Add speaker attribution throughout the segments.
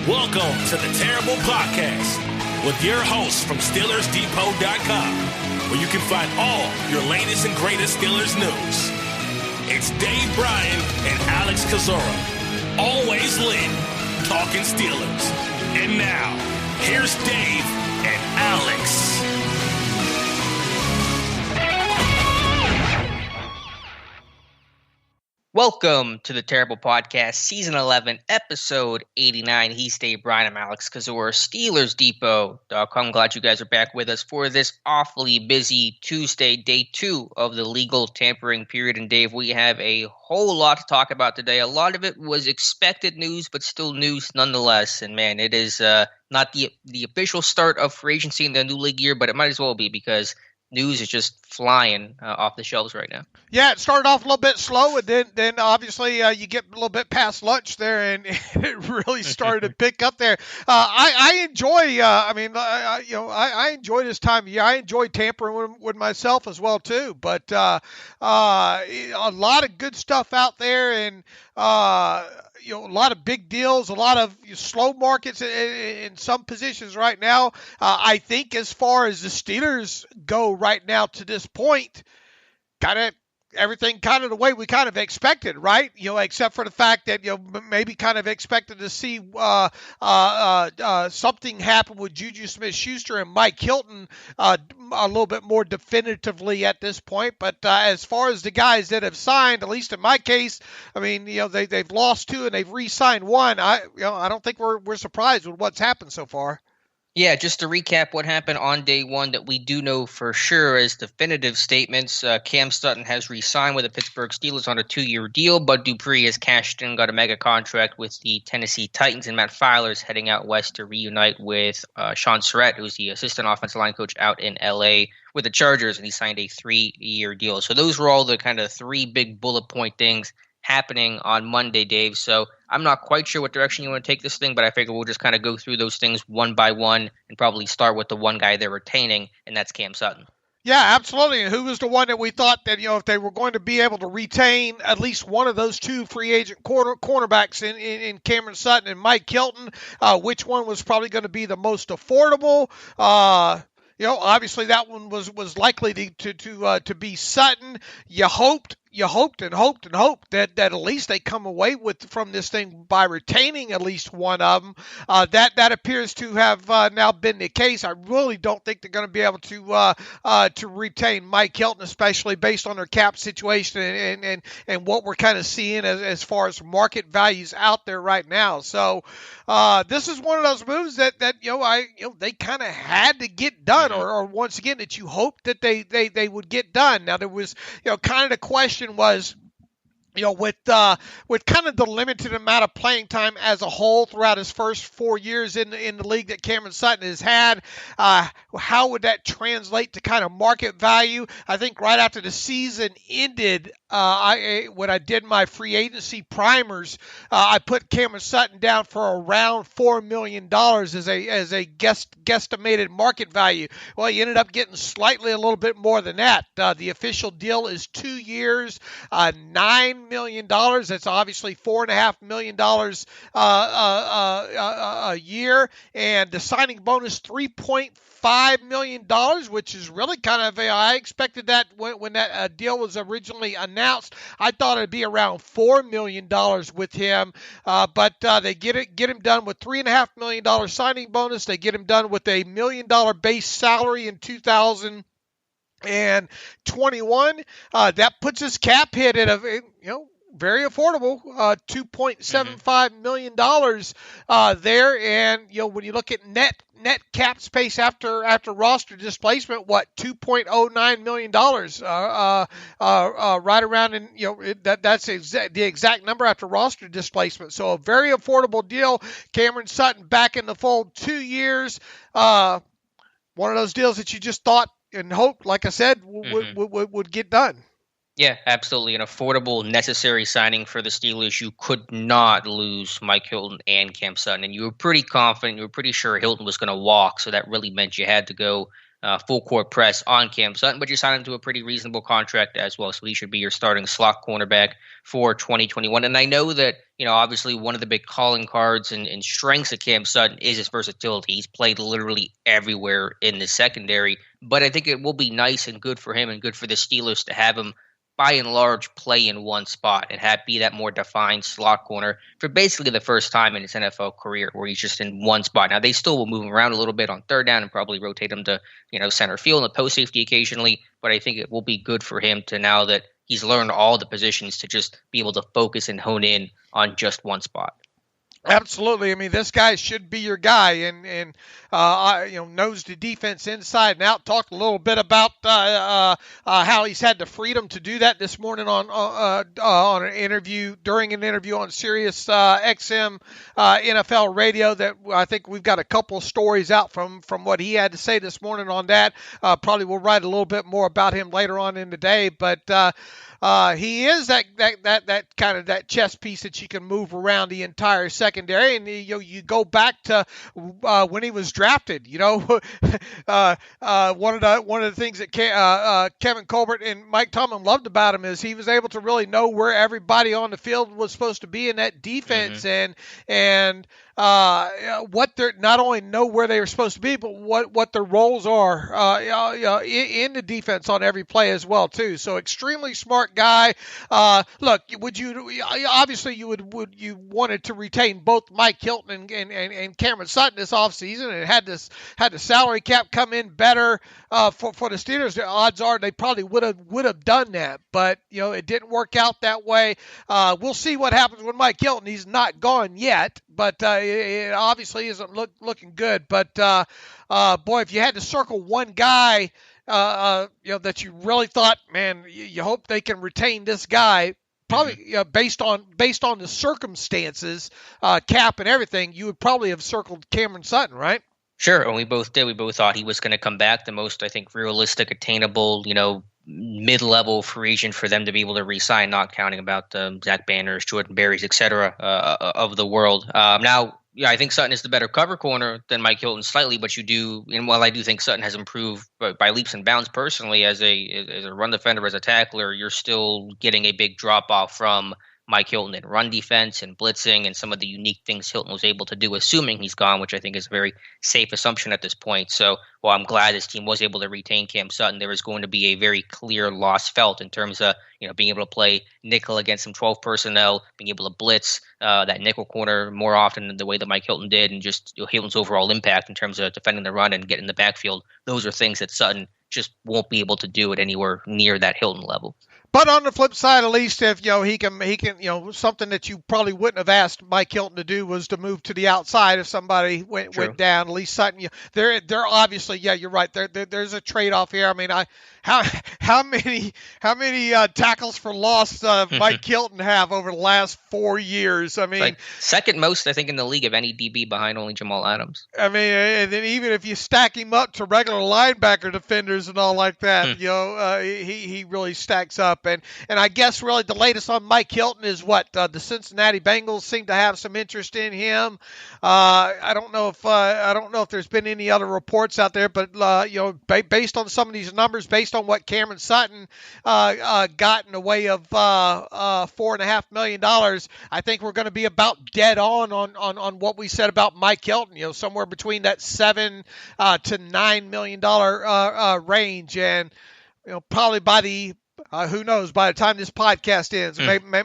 Speaker 1: Welcome to the Terrible Podcast with your hosts from SteelersDepot.com, where you can find all your latest and greatest Steelers news. It's Dave Bryan and Alex Kozora, always lit, talking Steelers. And now, here's Dave and Alex.
Speaker 2: Welcome to the Terrible Podcast, Season 11, Episode 89. He's Dave Bryan. I'm Alex Kozora, SteelersDepot.com. Glad you guys are back with us for this awfully busy Tuesday, day 2 of the legal tampering period. And Dave, we have a whole lot to talk about today. A lot of it was expected news, but still news nonetheless. And man, it is not the official start of free agency in the new league year, but it might as well be because news is just flying off the shelves right now.
Speaker 3: Yeah, it started off a little bit slow, and then obviously you get a little bit past lunch there, and it really started to pick up there. I enjoy. I enjoy this time of year. I enjoy tampering with myself as well too. But a lot of good stuff out there, and a lot of big deals, a lot of slow markets in some positions right now. I think as far as the Steelers go right now to this point, everything kind of the way we kind of expected, right? Except for the fact that, maybe kind of expected to see something happen with Juju Smith-Schuster and Mike Hilton a little bit more definitively at this point. But as far as the guys that have signed, at least in my case, I mean, they've lost 2 and they've re-signed 1. I don't think we're surprised with what's happened so far.
Speaker 2: Yeah, just to recap what happened on day 1 that we do know for sure as definitive statements. Cam Sutton has re-signed with the Pittsburgh Steelers on a 2-year deal. Bud Dupree has cashed in, got a mega contract with the Tennessee Titans, and Matt Feiler is heading out west to reunite with Shaun Surratt, who's the assistant offensive line coach out in L.A. with the Chargers, and he signed a 3-year deal. So those were all the kind of 3 big bullet point things happening on Monday, Dave. So I'm not quite sure what direction you want to take this thing, but I figure we'll just kind of go through those things one by one and probably start with the one guy they're retaining, and that's Cam Sutton.
Speaker 3: Yeah, absolutely. And who was the one that we thought that, if they were going to be able to retain at least one of those 2 free agent cornerbacks in Cameron Sutton and Mike Hilton, which one was probably going to be the most affordable? Obviously that one was likely to be Sutton. You hoped that at least they come away from this thing by retaining at least one of them. That appears to have now been the case. I really don't think they're going to be able to retain Mike Hilton, especially based on their cap situation and what we're kind of seeing as far as market values out there right now. So this is one of those moves that they kind of had to get done, or once again that you hope that they would get done. Now there was kind of the question was, with kind of the limited amount of playing time as a whole throughout his first 4 years in the league that Cameron Sutton has had, how would that translate to kind of market value? I think right after the season ended, when I did my free agency primers, I put Cameron Sutton down for around $4 million as a guesstimated market value. Well, he ended up getting slightly a little bit more than that. The official deal is 2 years, $9 million. That's obviously $4.5 million a year, and the signing bonus $3.5 million, which is really kind of I expected that when that deal was originally announced. I thought it'd be around $4 million with him, but they get him done with $3.5 million signing bonus. They get him done with $1 million base salary in 2021. That puts his cap hit at very affordable, $2.75 million there. And when you look at net cap space after roster displacement, $2.09 million, right around, and that's the exact number after roster displacement. So a very affordable deal. Cameron Sutton back in the fold, 2 years. One of those deals that you just thought and hoped, like I said, would get done.
Speaker 2: Yeah, absolutely. An affordable, necessary signing for the Steelers. You could not lose Mike Hilton and Cam Sutton. And you were pretty confident. You were pretty sure Hilton was going to walk. So that really meant you had to go full court press on Cam Sutton, but you signed him to a pretty reasonable contract as well. So he should be your starting slot cornerback for 2021. And I know that, obviously one of the big calling cards and strengths of Cam Sutton is his versatility. He's played literally everywhere in the secondary, but I think it will be nice and good for him and good for the Steelers to have him by and large play in one spot and be that more defined slot corner for basically the first time in his NFL career where he's just in one spot. Now, they still will move him around a little bit on third down and probably rotate him to, center field and the post safety occasionally, but I think it will be good for him to, now that he's learned all the positions, to just be able to focus and hone in on just one spot.
Speaker 3: Absolutely. I mean, this guy should be your guy, and knows the defense inside and out. Talked a little bit about how he's had the freedom to do that this morning on an interview, during an interview on Sirius XM NFL radio. That I think we've got a couple stories out from what he had to say this morning on that. Probably we'll write a little bit more about him later on in the day, but he is that kind of that chess piece that you can move around the entire secondary. And you go back to when he was drafted. One of the things that Kevin Colbert and Mike Tomlin loved about him is he was able to really know where everybody on the field was supposed to be in that defense, and what they're, not only know where they are supposed to be, but what their roles are in the defense on every play as well too. So extremely smart guy. Look, you wanted to retain both Mike Hilton and Cameron Sutton this offseason, and had the salary cap come in better for the Steelers. The odds are they probably would have done that, but it didn't work out that way. We'll see what happens with Mike Hilton. He's not gone yet, but it obviously isn't looking good. But boy, if you had to circle one guy, that you really thought, man, you hope they can retain this guy, probably based on the circumstances, cap and everything, you would probably have circled Cameron Sutton, right?
Speaker 2: Sure, and we both did. We both thought he was going to come back, the most, I think, realistic, attainable, mid-level free agent for them to be able to re-sign, not counting about Zach Banners, Jordan Berries, et cetera, of the world. Now, I think Sutton is the better cover corner than Mike Hilton slightly, but while I do think Sutton has improved by leaps and bounds personally as a run defender, as a tackler, you're still getting a big drop-off from Mike Hilton in run defense and blitzing and some of the unique things Hilton was able to do, assuming he's gone, which I think is a very safe assumption at this point. So while I'm glad this team was able to retain Cam Sutton, there is going to be a very clear loss felt in terms of being able to play nickel against some 12 personnel, being able to blitz that nickel corner more often than the way that Mike Hilton did, and just Hilton's overall impact in terms of defending the run and getting in the backfield. Those are things that Sutton just won't be able to do at anywhere near that Hilton level.
Speaker 3: But on the flip side, at least if he can something that you probably wouldn't have asked Mike Hilton to do was to move to the outside if somebody went down. At least Sutton, they're obviously, you're right. There's a trade off here. I mean, how many tackles for loss Mike Hilton have over the last 4 years? I mean,
Speaker 2: like second most, I think, in the league of any DB, behind only Jamal Adams.
Speaker 3: I mean, and then even if you stack him up to regular linebacker defenders and all like that, he really stacks up. And I guess really the latest on Mike Hilton is what the Cincinnati Bengals seem to have some interest in him. I don't know if there's been any other reports out there, but based on some of these numbers, based on what Cameron Sutton got in the way of $4.5 million, I think we're going to be about dead on what we said about Mike Hilton. Somewhere between that $7 to $9 million range, and probably by the who knows? By the time this podcast ends,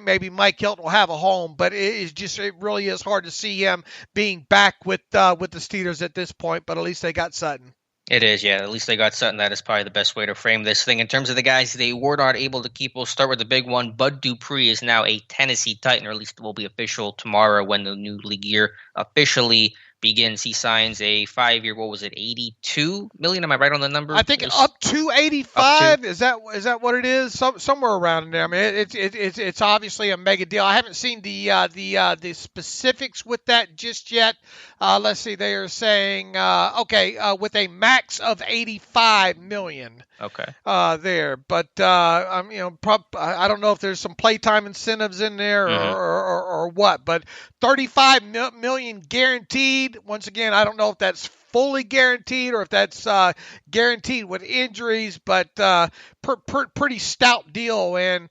Speaker 3: maybe Mike Hilton will have a home. But it really is hard to see him being back with the Steelers at this point. But at least they got Sutton.
Speaker 2: It is, yeah. At least they got Sutton. That is probably the best way to frame this thing. In terms of the guys they were not able to keep, we'll start with the big one. Bud Dupree is now a Tennessee Titan, or at least it will be official tomorrow when the new league year officially begins. He signs a 5-year, what was it, $82 million? Am I right on the number?
Speaker 3: I think up to 85. Is that what it is? Somewhere around there. I mean, it's obviously a mega deal. I haven't seen the specifics with that just yet. Let's see. They are saying with a max of $85 million.
Speaker 2: Okay.
Speaker 3: There, but I don't know if there's some playtime incentives in there or what, but $35 million guaranteed. Once again, I don't know if that's fully guaranteed or if that's guaranteed with injuries, but pretty stout deal. And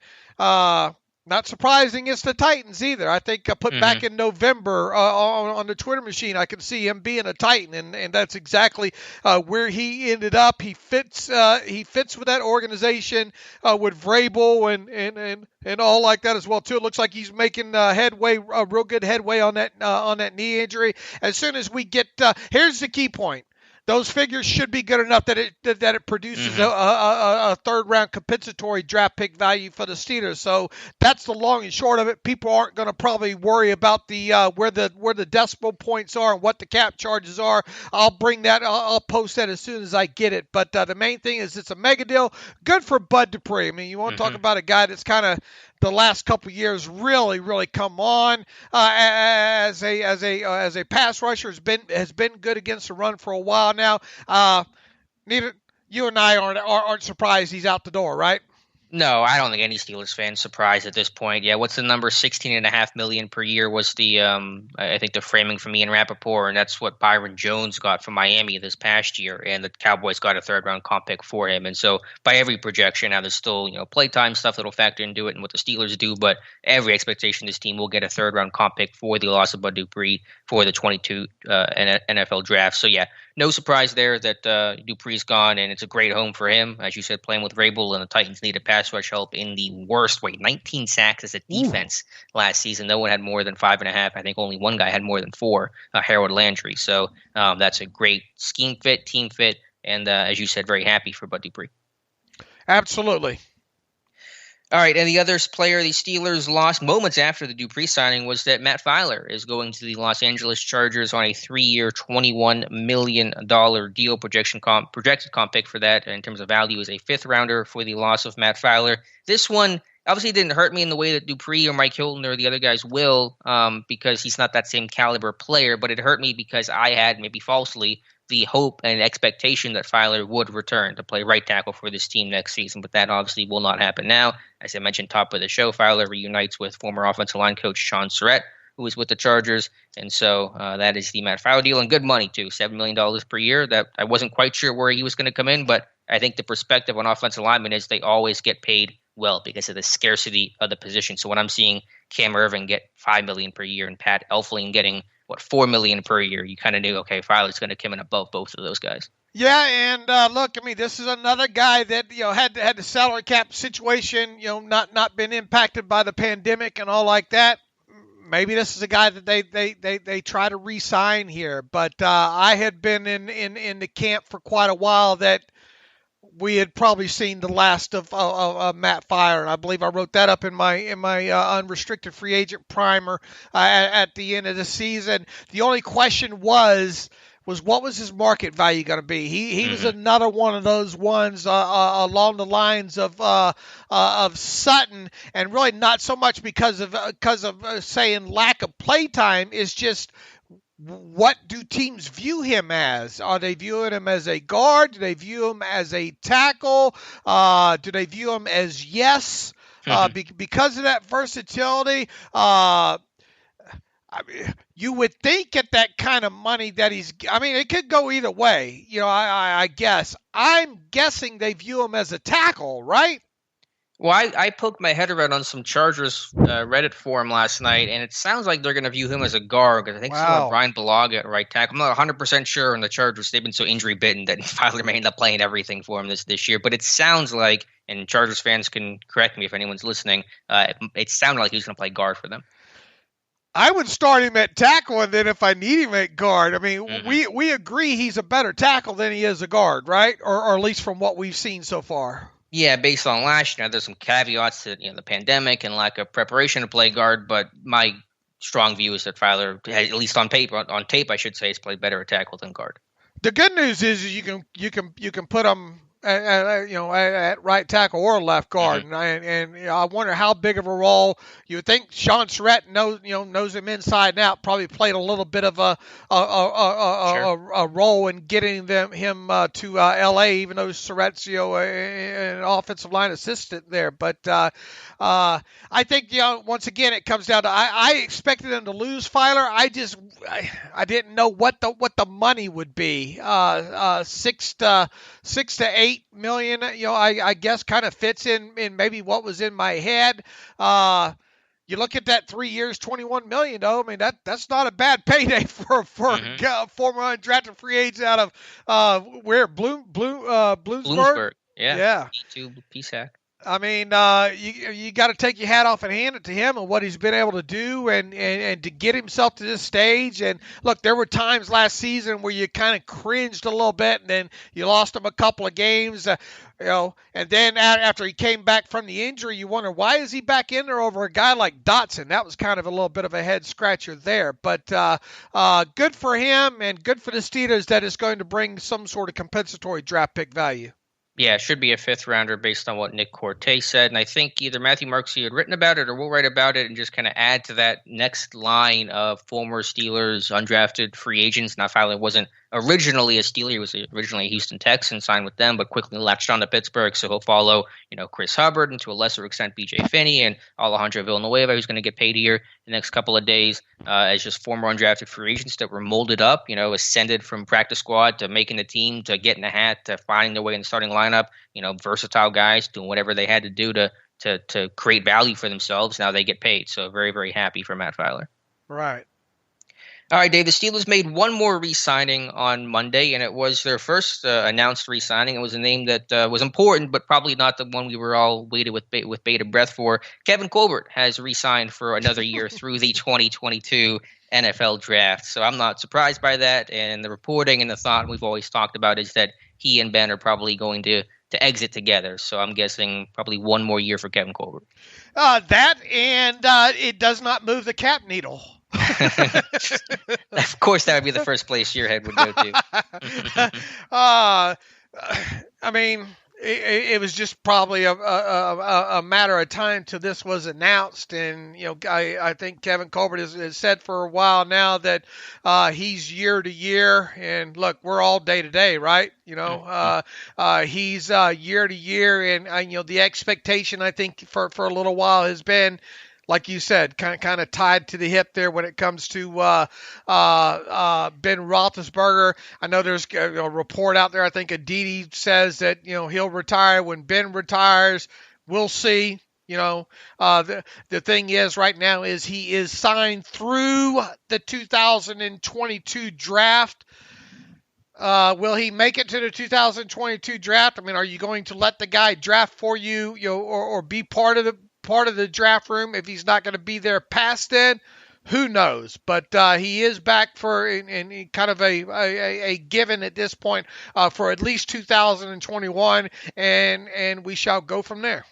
Speaker 3: not surprising, it's the Titans either. I think I put back in November on the Twitter machine, I can see him being a Titan, and that's exactly where he ended up. He fits with that organization with Vrabel and all like that as well too. It looks like he's making headway, real good headway on that knee injury. As soon as we get, here's the key point. Those figures should be good enough that it produces a third round compensatory draft pick value for the Steelers. So that's the long and short of it. People aren't going to probably worry about the where the decimal points are and what the cap charges are. I'll bring that. I'll post that as soon as I get it. But the main thing is it's a mega deal. Good for Bud Dupree. I mean, you want to talk about a guy that's kind of the last couple of years really come on as a pass rusher, has been good against the run for a while now. Neither you and I aren't surprised he's out the door, right?
Speaker 2: No, I don't think any Steelers fan's surprised at this point. Yeah, what's the number? $16.5 million per year was the I think the framing from Ian Rappaport, and that's what Byron Jones got from Miami this past year, and the Cowboys got a third round comp pick for him. And so by every projection, now there's still playtime stuff that'll factor into it and what the Steelers do, but every expectation this team will get a third round comp pick for the loss of Bud Dupree for the 22 NFL draft. So yeah, no surprise there that Dupree's gone, and it's a great home for him. As you said, playing with Vrabel, and the Titans needed pass rush help in the worst way. 19 sacks as a defense last season. No one had more than 5.5. I think only one guy had more than 4, Harold Landry. So that's a great scheme fit, team fit, and as you said, very happy for Bud Dupree.
Speaker 3: Absolutely.
Speaker 2: All right, and the other player the Steelers lost moments after the Dupree signing was that Matt Feiler is going to the Los Angeles Chargers on a 3-year, $21 million deal. Projected comp pick for that in terms of value is a 5th rounder for the loss of Matt Feiler. This one obviously didn't hurt me in the way that Dupree or Mike Hilton or the other guys will, because he's not that same caliber player, but it hurt me because I had, maybe falsely, the hope and expectation that Feiler would return to play right tackle for this team next season, but that obviously will not happen now. As I mentioned, top of the show, Feiler reunites with former offensive line coach Sean Surratt, who is with the Chargers, and so that is the Matt Feiler deal, and good money too, $7 million per year. That I wasn't quite sure where he was going to come in, but I think the perspective on offensive linemen is they always get paid well because of the scarcity of the position. So when I'm seeing Cam Irvin get $5 million per year and Pat Elflein getting $4 million per year, you kind of knew, okay, Feiler's going to come in above both of those guys.
Speaker 3: Yeah, and look, I mean, this is another guy that had the salary cap situation, not been impacted by the pandemic and all like that. Maybe this is a guy that they try to re-sign here, but I had been in the camp for quite a while that we had probably seen the last of Matt Feiler, and I believe I wrote that up in my unrestricted free agent primer at the end of the season. The only question was what was his market value going to be? He was another one of those ones along the lines of Sutton, and really not so much because of saying lack of play time. Is just, what do teams view him as? Are they viewing him as a guard? Do they view him as a tackle? Do they view him as yes? Because of that versatility, you would think at that kind of money that it could go either way. I guess. I'm guessing they view him as a tackle, right?
Speaker 2: Well, I poked my head around on some Chargers Reddit forum last night, and it sounds like they're going to view him as a guard, because I think Brian Bulaga at right tackle. I'm not 100% sure on the Chargers. They've been so injury-bitten that Feiler may end up playing everything for him this year. But it sounds like, and Chargers fans can correct me if anyone's listening, it sounded like he was going to play guard for them.
Speaker 3: I would start him at tackle, and then if I need him at guard, I mean, we agree he's a better tackle than he is a guard, right? Or at least from what we've seen so far.
Speaker 2: Yeah, based on last year, there's some caveats to the pandemic and lack of preparation to play guard, but my strong view is that Feiler, at least on tape, I should say, has played better at tackle than guard.
Speaker 3: The good news is you can put him at right tackle or left guard, and I wonder how big of a role you would think Sean Surratt knows him inside and out. Probably played a little bit of a role in getting him to L.A. Even though Surratt's an offensive line assistant there, but I think once again it comes down to I expected him to lose Feiler. I didn't know what the money would be. 6 to 8 million, I guess kind of fits in maybe what was in my head. You look at that 3 years, $21 million, though. I mean, that's not a bad payday for a former undrafted free agent out of Bloomsburg.
Speaker 2: Yeah. E2 PSAC.
Speaker 3: I mean, you got to take your hat off and hand it to him and what he's been able to do and to get himself to this stage. And look, there were times last season where you kind of cringed a little bit, and then you lost him a couple of games, and then after he came back from the injury, you wonder, why is he back in there over a guy like Dotson? That was kind of a little bit of a head scratcher there. But good for him and good for the Steelers that is going to bring some sort of compensatory draft pick value.
Speaker 2: Yeah, it should be a fifth rounder based on what Nick Cortez said. And I think either Matthew Marksy had written about it or we'll write about it and just kind of add to that next line of former Steelers undrafted free agents. Now, Feiler wasn't originally a Steeler. He was originally a Houston Texan, signed with them, but quickly latched on to Pittsburgh. So he'll follow, Chris Hubbard and to a lesser extent BJ Finney and Alejandro Villanueva, who's going to get paid here the next couple of days as just former undrafted free agents that were molded up, ascended from practice squad to making the team to getting a hat to finding their way in the starting lineup. Versatile guys doing whatever they had to do to create value for themselves. Now they get paid. So very, very happy for Matt Feiler.
Speaker 3: Right.
Speaker 2: All right, Dave, the Steelers made one more re-signing on Monday, and it was their first announced re-signing. It was a name that was important, but probably not the one we were all waited with bated breath for. Kevin Colbert has re-signed for another year through the 2022 NFL Draft. So I'm not surprised by that, and the reporting and the thought we've always talked about is that he and Ben are probably going to exit together. So I'm guessing probably one more year for Kevin Colbert.
Speaker 3: That, and it does not move the cap needle.
Speaker 2: Of course, that would be the first place your head would go to.
Speaker 3: I mean, it was just probably a matter of time till this was announced, and I think Kevin Colbert has said for a while now that he's year to year, and look, we're all day to day, right? He's year to year, and the expectation I think for a little while has been, like you said, kind of tied to the hip there when it comes to Ben Roethlisberger. I know there's a report out there. I think Aditi says that he'll retire when Ben retires. We'll see. The thing is right now is he is signed through the 2022 draft. Will he make it to the 2022 draft? I mean, are you going to let the guy draft for you, or be part of the draft room if he's not going to be there past then? Who knows? But he is back for in kind of a given at this point for at least 2021, and we shall go from there.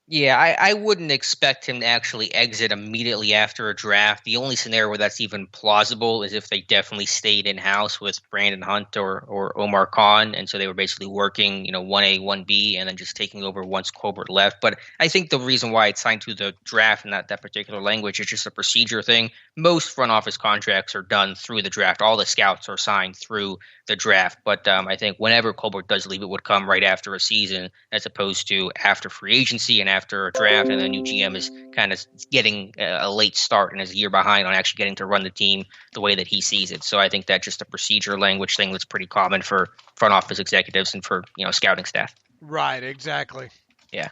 Speaker 2: Yeah, I wouldn't expect him to actually exit immediately after a draft. The only scenario where that's even plausible is if they definitely stayed in-house with Brandon Hunt or Omar Khan, and so they were basically working, 1A, 1B, and then just taking over once Colbert left. But I think the reason why it's signed to the draft and not that particular language is just a procedure thing. Most front office contracts are done through the draft. All the scouts are signed through the draft. But I think whenever Colbert does leave, it would come right after a season as opposed to after free agency and after a draft, and the new GM is kind of getting a late start and is a year behind on actually getting to run the team the way that he sees it. So I think that's just a procedure language thing that's pretty common for front office executives and for scouting staff.
Speaker 3: Right, exactly.
Speaker 2: Yeah.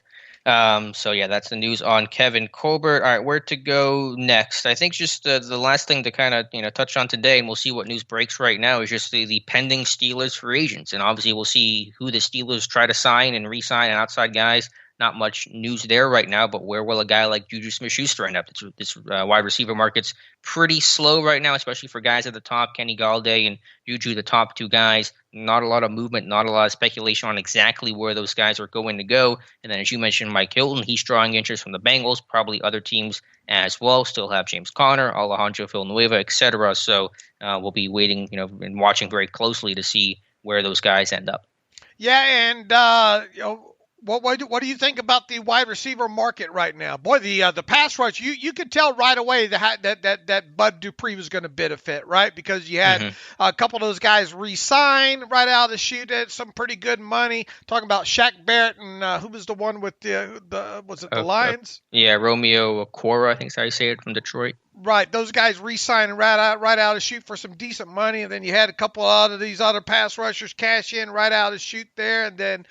Speaker 2: So yeah, that's the news on Kevin Colbert. All right, where to go next? I think just the last thing to kind of touch on today, and we'll see what news breaks right now, is just the pending Steelers free agents, and obviously we'll see who the Steelers try to sign and re-sign and outside guys. Not much news there right now, but where will a guy like Juju Smith-Schuster end up? This wide receiver market's pretty slow right now, especially for guys at the top, Kenny Galladay and Juju, the top two guys. Not a lot of movement, not a lot of speculation on exactly where those guys are going to go. And then, as you mentioned, Mike Hilton, he's drawing interest from the Bengals, probably other teams as well. Still have James Conner, Alejandro Villanueva, etc. So we'll be waiting, and watching very closely to see where those guys end up.
Speaker 3: Yeah, and what do you think about the wide receiver market right now? Boy, the pass rush, you could tell right away that Bud Dupree was going to benefit, right? Because you had a couple of those guys re-sign right out of the chute at some pretty good money. Talking about Shaq Barrett and who was the one with the Lions?
Speaker 2: Yeah, Romeo Okwara, I think is how you say it, from Detroit.
Speaker 3: Right, those guys re-signing right out of the chute for some decent money, and then you had a couple of these other pass rushers cash in right out of the chute there, and then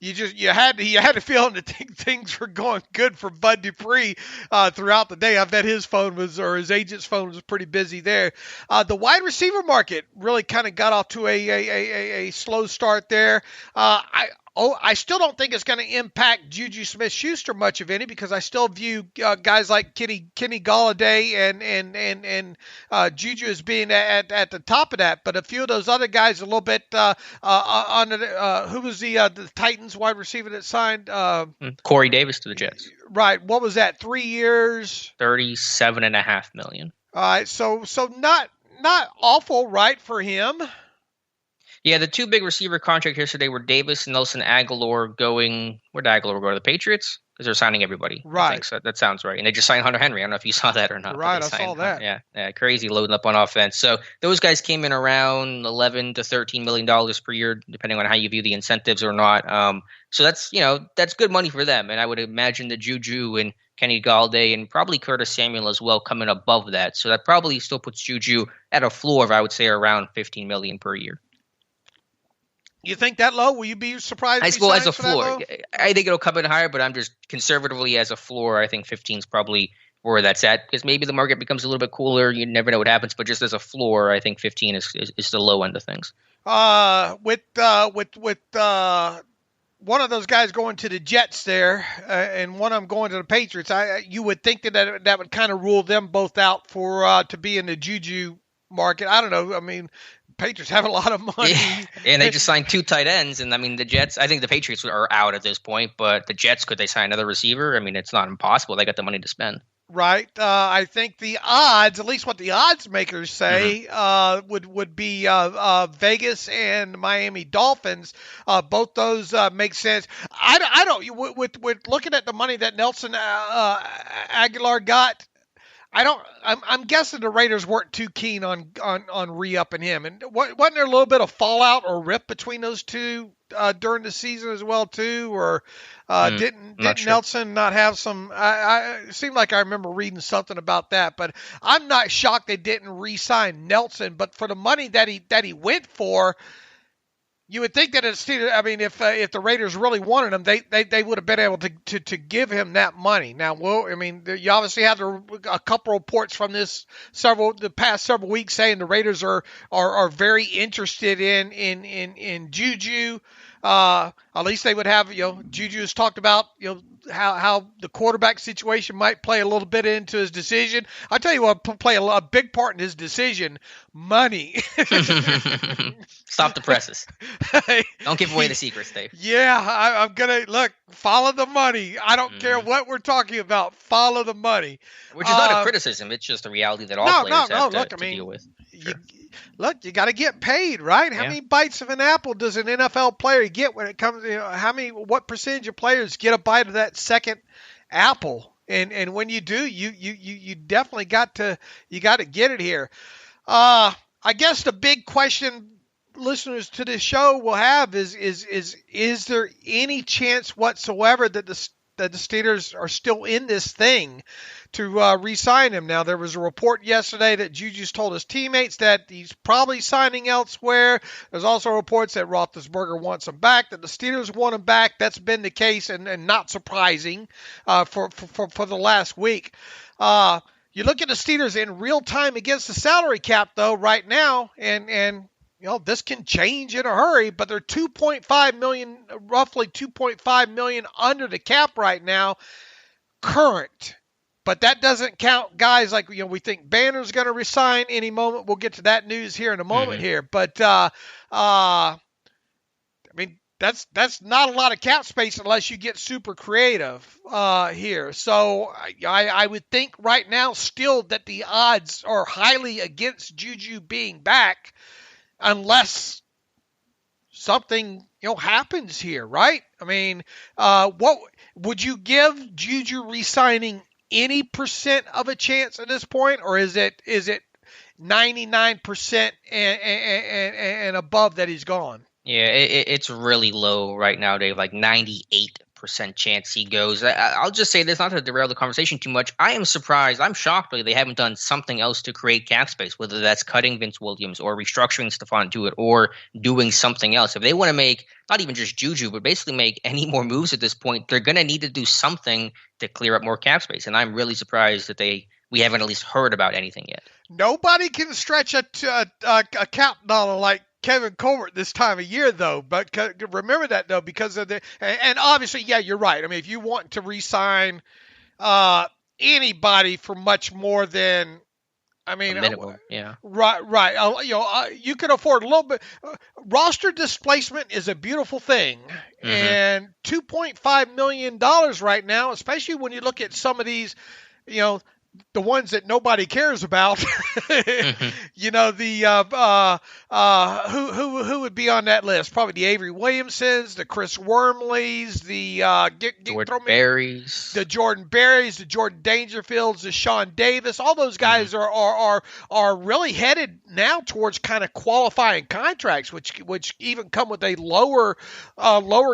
Speaker 3: you had to feel that things were going good for Bud Dupree throughout the day. I bet his agent's phone was pretty busy there. The wide receiver market really kind of got off to a slow start there. I still don't think it's going to impact Juju Smith-Schuster much of any, because I still view guys like Kenny Golladay and Juju as being at the top of that. But a few of those other guys a little bit who was the Titans wide receiver that signed?
Speaker 2: Corey Davis to the Jets.
Speaker 3: Right. What was that? 3 years?
Speaker 2: $37.5 million.
Speaker 3: All right. So not awful, right, for him.
Speaker 2: Yeah, the two big receiver contracts yesterday were Davis and Nelson Aguilar going. Where did Aguilar go? To the Patriots? Because they're signing everybody.
Speaker 3: Right.
Speaker 2: I think so. That sounds right. And they just signed Hunter Henry. I don't know if you saw that or not.
Speaker 3: Right, I saw that.
Speaker 2: Yeah, crazy loading up on offense. So those guys came in around $11 to $13 million per year, depending on how you view the incentives or not. So that's good money for them. And I would imagine that Juju and Kenny Golladay and probably Curtis Samuel as well coming above that. So that probably still puts Juju at a floor of, I would say, around $15 million per year.
Speaker 3: You think that low? Will you be surprised?
Speaker 2: As a floor, I think it'll come in higher, but I'm just conservatively as a floor. I think 15 is probably where that's at, because maybe the market becomes a little bit cooler. You never know what happens, but just as a floor, I think 15 is the low end of things.
Speaker 3: With one of those guys going to the Jets there, and one of them going to the Patriots, you would think that would kind of rule them both out for to be in the Juju market. I don't know. I mean, Patriots have a lot of money.
Speaker 2: Yeah. And they just signed two tight ends. And I mean, the Jets, I think the Patriots are out at this point, but the Jets, could they sign another receiver? I mean, it's not impossible. They got the money to spend.
Speaker 3: Right. I think the odds, at least what the odds makers say, would be Vegas and Miami Dolphins. Both those make sense. I don't, with looking at the money that Nelson Aguilar got, I'm guessing the Raiders weren't too keen on re-upping him. And wasn't there a little bit of fallout or rift between those two during the season as well too? Or didn't Nelson not have some? It seemed like I remember reading something about that. But I'm not shocked they didn't re-sign Nelson. But for the money that he went for, you would think that if the Raiders really wanted him, they would have been able to give him that money. Now, you obviously have a couple reports from the past several weeks saying the Raiders are very interested in Juju. At least they would have, Juju has talked about, how the quarterback situation might play a little bit into his decision. I'll tell you what, play a big part in his decision: money.
Speaker 2: Stop the presses. Don't give away the secrets, Dave.
Speaker 3: Yeah, I'm going to follow the money. I don't care what we're talking about. Follow the money.
Speaker 2: Which is not a criticism. It's just a reality that all players have to deal with.
Speaker 3: You got to get paid, right? How many bites of an apple does an NFL player get when it comes? What percentage of players get a bite of that second apple? And when you do, you definitely got to get it here. I guess the big question listeners to this show will have is there any chance whatsoever that the Steelers are still in this thing to re-sign him? Now, there was a report yesterday that Juju's told his teammates that he's probably signing elsewhere. There's also reports that Roethlisberger wants him back, that the Steelers want him back. That's been the case, and not surprising for the last week. You look at the Steelers in real time against the salary cap, though, right now, and this can change in a hurry, but they're roughly 2.5 million under the cap right now, current. But that doesn't count guys like, we think Banner's going to resign any moment. We'll get to that news here in a moment here. But, that's not a lot of cap space unless you get super creative here. So I would think right now still that the odds are highly against Juju being back, unless something happens here, right? I mean, what would you give Juju re-signing any % of a chance at this point, or is it 99% and above that he's gone?
Speaker 2: Yeah, it's really low right now, Dave. Like 98% chance he goes. I'll just say this, not to derail the conversation too much. I am surprised. I'm shocked that they haven't done something else to create cap space, whether that's cutting Vince Williams or restructuring Stephon Tuitt or doing something else. If they want to make not even just Juju, but basically make any more moves at this point, they're going to need to do something to clear up more cap space. And I'm really surprised that we haven't at least heard about anything yet.
Speaker 3: Nobody can stretch a cap dollar like Kevin Colbert this time of year, though. But remember that, though, because of and obviously, yeah, you're right. I mean, if you want to re-sign anybody for much more than,
Speaker 2: minimum, yeah,
Speaker 3: right. You can afford a little bit. Roster displacement is a beautiful thing, and $2.5 million right now, especially when you look at some of these, the ones that nobody cares about, who would be on that list? Probably the Avery Williamsons, the Chris Wormleys, the Jordan Berries, the Jordan Dangerfields, the Sean Davis. All those guys are really headed now towards kind of qualifying contracts, which even come with a lower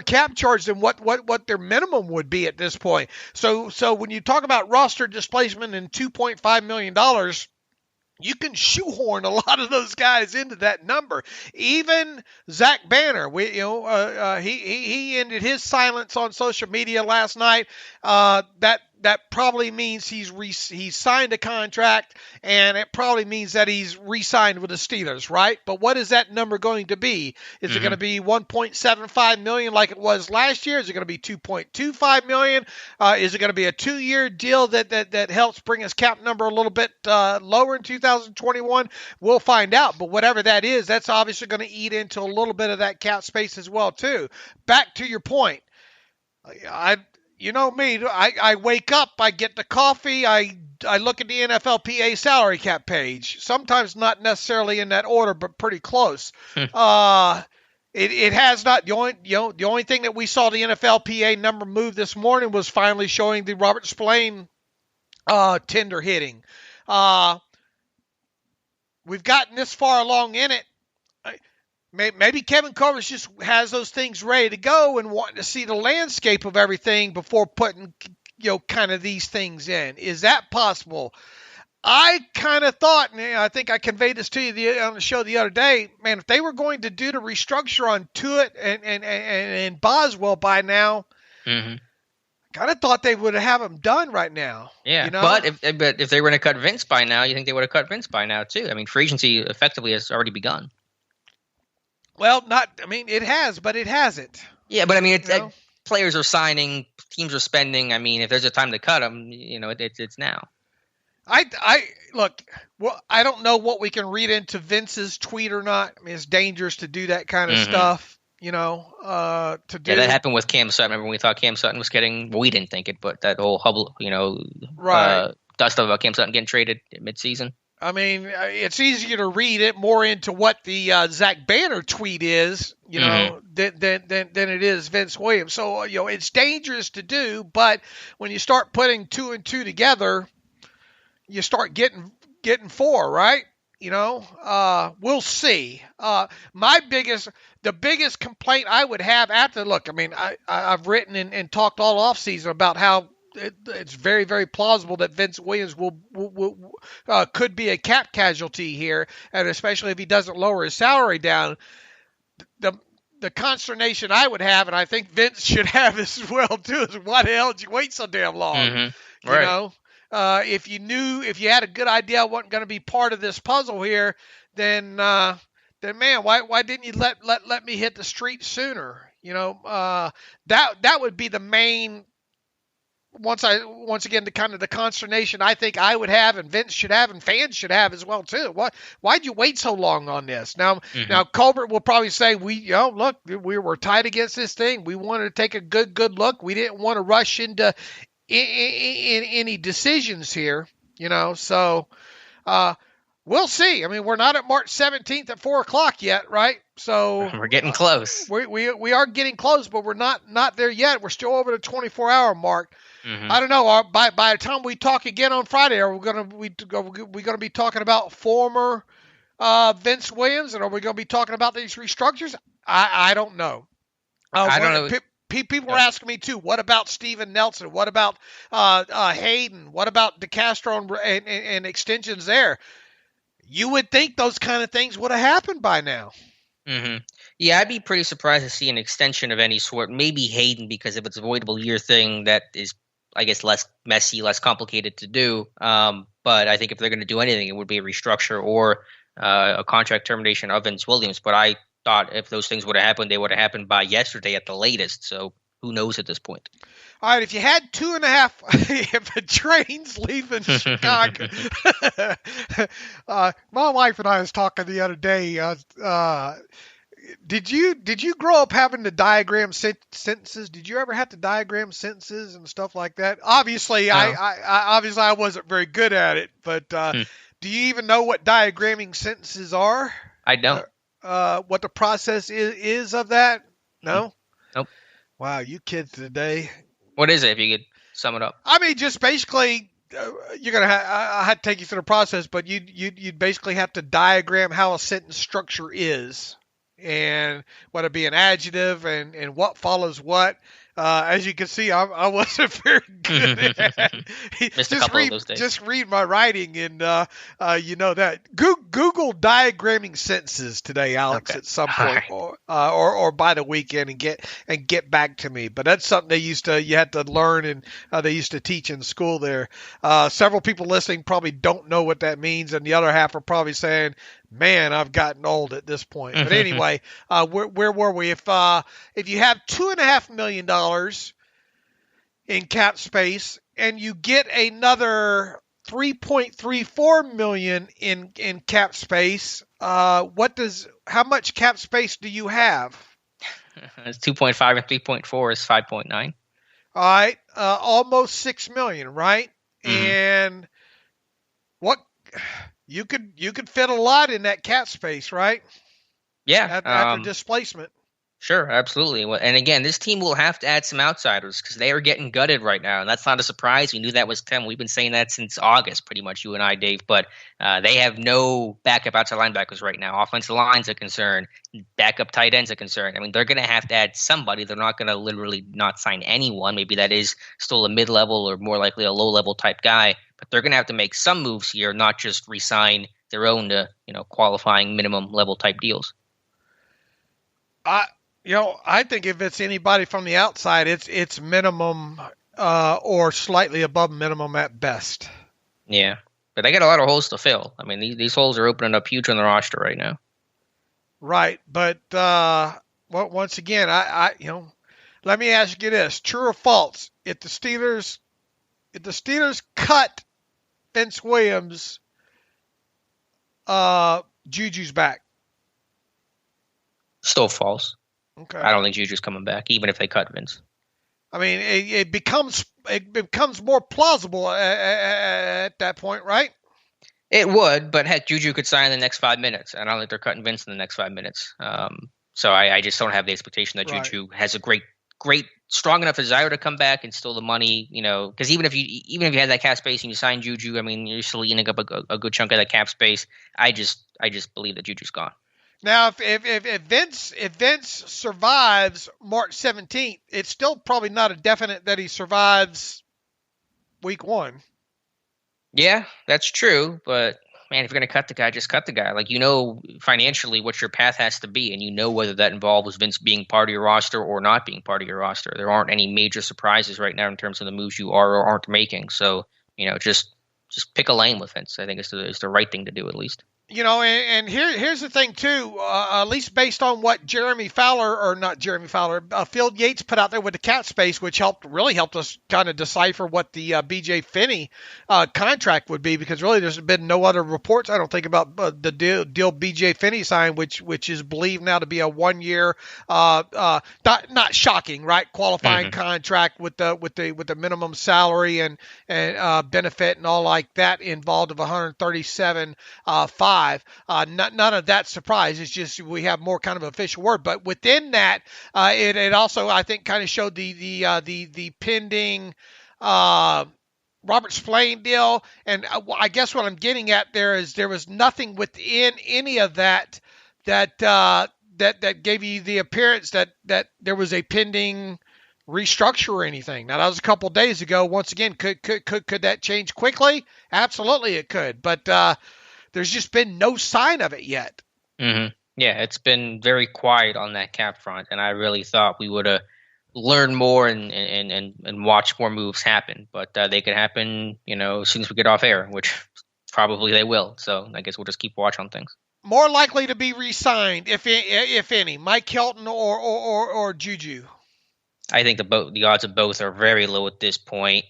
Speaker 3: cap charge than what their minimum would be at this point. So when you talk about roster displacement and $2.5 million, you can shoehorn a lot of those guys into that number. Even Zach Banner, he ended his silence on social media last night. That probably means he's signed a contract, and it probably means that he's re-signed with the Steelers, right? But what is that number going to be? Is it going to be $1.75 million like it was last year? Is it going to be $2.25 million? Is it going to be a 2-year deal that helps bring his cap number a little bit lower in 2021? We'll find out. But whatever that is, that's obviously going to eat into a little bit of that cap space as well, too. Back to your point. You know me, I wake up, I get the coffee, I look at the NFLPA salary cap page. Sometimes not necessarily in that order, but pretty close. It has not. The only thing that we saw the NFLPA number move this morning was finally showing the Robert Spillane tender hitting. We've gotten this far along in it. Maybe Kevin Colbert just has those things ready to go and wanting to see the landscape of everything before putting, kind of these things in. Is that possible? I kind of thought, and I think I conveyed this to you on the show the other day, man, if they were going to do the restructure on Tuitt and Boswell by now, kind of thought they would have them done right now.
Speaker 2: Yeah, but if they were going to cut Vince by now, you think they would have cut Vince by now too? I mean, free agency effectively has already begun.
Speaker 3: Well, it has, but it hasn't.
Speaker 2: Yeah, but players are signing, teams are spending. I mean, if there's a time to cut them, it's now. Look, I don't know what we can read into Vince's tweet or not. I mean, it's dangerous to do that kind of stuff, to do. Yeah, that happened with Cam Sutton. Remember when we thought Cam Sutton was getting, well, we didn't think it, but that whole hubble, dust about Cam Sutton getting traded midseason.
Speaker 3: I mean, it's easier to read it more into what the Zach Banner tweet is, than it is Vince Williams. So, it's dangerous to do, but when you start putting 2 and 2 together, you start getting 4, right? We'll see. The biggest complaint I would have after, look, I mean, I've written and talked all offseason about how it's very, very plausible that Vince Williams could be a cap casualty here, and especially if he doesn't lower his salary down. The consternation I would have, and I think Vince should have as well too, is why the hell did you wait so damn long?
Speaker 2: Right.
Speaker 3: If you had a good idea wasn't going to be part of this puzzle here, then man, why didn't you let me hit the street sooner? That would be the main. Once again, the kind of the consternation I think I would have, and Vince should have, and fans should have as well too. Why'd you wait so long on this? Now Colbert will probably say, we were tight against this thing. We wanted to take a good look. We didn't want to rush into any decisions here. So We'll see. I mean, we're not at March 17th at 4 o'clock yet, right? So
Speaker 2: We're getting close.
Speaker 3: We are getting close, but we're not there yet. We're still over the 24-hour mark.
Speaker 2: Mm-hmm.
Speaker 3: I don't know. By the time we talk again on Friday, are we gonna be talking about former Vince Williams, and are we gonna be talking about these restructures? I don't know.
Speaker 2: I don't know.
Speaker 3: People were asking me too. What about Steven Nelson? What about Hayden? What about DeCastro and extensions there? You would think those kind of things would have happened by now.
Speaker 2: Mm-hmm. Yeah, I'd be pretty surprised to see an extension of any sort. Maybe Hayden, because if it's a voidable year thing, that is, I guess, less messy, less complicated to do. But I think if they're going to do anything, it would be a restructure or a contract termination of Vince Williams. But I thought if those things would have happened, they would have happened by yesterday at the latest. So who knows at this point?
Speaker 3: All right, if you had 2.5, if a train's leaving Chicago, my wife and I was talking the other day. Did you grow up having to diagram sentences? Did you ever have to diagram sentences and stuff like that? Obviously,
Speaker 2: No.
Speaker 3: I wasn't very good at it. But do you even know what diagramming sentences are?
Speaker 2: I don't.
Speaker 3: What the process is of that? No.
Speaker 2: Nope.
Speaker 3: Wow, you kids today.
Speaker 2: What is it, if you could sum it up?
Speaker 3: I mean, just basically, you're gonna. I had to take you through the process, but you'd basically have to diagram how a sentence structure is, and whether it be an adjective and what follows what. As you can see, I wasn't very good at it.
Speaker 2: Missed a couple of those days.
Speaker 3: Just read my writing, and you know that. Google diagramming sentences today, Alex,
Speaker 2: Okay.
Speaker 3: at some point, or by the weekend, and get back to me. But that's something you had to learn, and they used to teach in school there. Several people listening probably don't know what that means, and the other half are probably saying, "Man, I've gotten old at this point." But anyway, where were we? If you have $2.5 million in cap space and you get another $3.34 million in cap space, how much cap space do you have?
Speaker 2: It's 2.5 and 3.4 is 5.9.
Speaker 3: All right, almost $6 million, right?
Speaker 2: Mm-hmm.
Speaker 3: And what you could fit a lot in that cap space, right?
Speaker 2: Yeah.
Speaker 3: After displacement.
Speaker 2: Sure, absolutely. And again, this team will have to add some outsiders because they are getting gutted right now. And that's not a surprise. We knew that was coming. We've been saying that since August, pretty much, you and I, Dave. But they have no backup outside linebackers right now. Offensive line's a concern. Backup tight end's a concern. I mean, they're going to have to add somebody. They're not going to literally not sign anyone. Maybe that is still a mid-level or more likely a low-level type guy. But they're going to have to make some moves here, not just re-sign their own qualifying minimum level type deals.
Speaker 3: I think if it's anybody from the outside, it's minimum or slightly above minimum at best.
Speaker 2: Yeah, but they got a lot of holes to fill. I mean, these holes are opening up huge on the roster right now.
Speaker 3: Right, but once again, let me ask you this: true or false? If the Steelers cut Vince Williams, Juju's back.
Speaker 2: Still false.
Speaker 3: Okay.
Speaker 2: I don't think Juju's coming back, even if they cut Vince.
Speaker 3: I mean, it becomes more plausible at that point, right?
Speaker 2: It would, but heck, Juju could sign in the next 5 minutes. I don't think they're cutting Vince in the next 5 minutes. So I just don't have the expectation that Juju has a great, strong enough desire to come back and still the money, because even if you had that cap space and you sign Juju, I mean, you're still eating up a good chunk of that cap space. I just believe that Juju's gone.
Speaker 3: Now, if Vince survives March 17th, it's still probably not a definite that he survives week 1.
Speaker 2: Yeah, that's true. But man, if you're going to cut the guy, just cut the guy. Like, financially what your path has to be, and whether that involves Vince being part of your roster or not being part of your roster. There aren't any major surprises right now in terms of the moves you are or aren't making. So, just pick a lane with Vince. I think it's the right thing to do, at least.
Speaker 3: And here's the thing too. At least based on what Field Yates put out there with the cap space, which really helped us kind of decipher what the B.J. Finney contract would be, because really there's been no other reports, I don't think, about the deal B.J. Finney signed, which is believed now to be a 1 year, not shocking, right? Qualifying contract with the minimum salary and benefit and all like that involved of 137.5. None of that surprise. It's just we have more kind of official word. But within that, it also, I think, kind of showed the pending Robert Spillane deal. And I guess what I'm getting at there is there was nothing within any of that gave you the appearance that there was a pending restructure or anything. Now, that was a couple of days ago. Once again, could that change quickly? Absolutely, it could. But there's just been no sign of it yet.
Speaker 2: Mm-hmm. Yeah, it's been very quiet on that cap front, and I really thought we would have learned more and watched more moves happen. But they could happen, as soon as we get off air, which probably they will. So I guess we'll just keep watch on things.
Speaker 3: More likely to be re-signed, if any, Mike Hilton or Juju.
Speaker 2: I think the odds of both are very low at this point.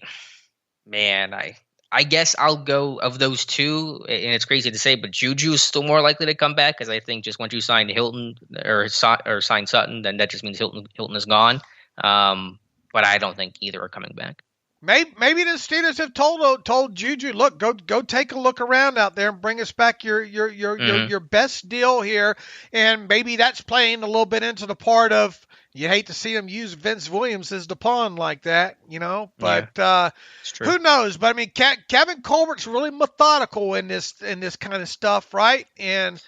Speaker 2: Man, I guess I'll go of those two, and it's crazy to say, but Juju is still more likely to come back, because I think just once you sign Hilton or sign Sutton, then that just means Hilton is gone. But I don't think either are coming back.
Speaker 3: Maybe the Steelers have told Juju, look, go take a look around out there and bring us back your best deal here, and maybe that's playing a little bit into the part of, you hate to see him use Vince Williams as the pawn like that, but who knows? But I mean, Kevin Colbert's really methodical in this kind of stuff, right? And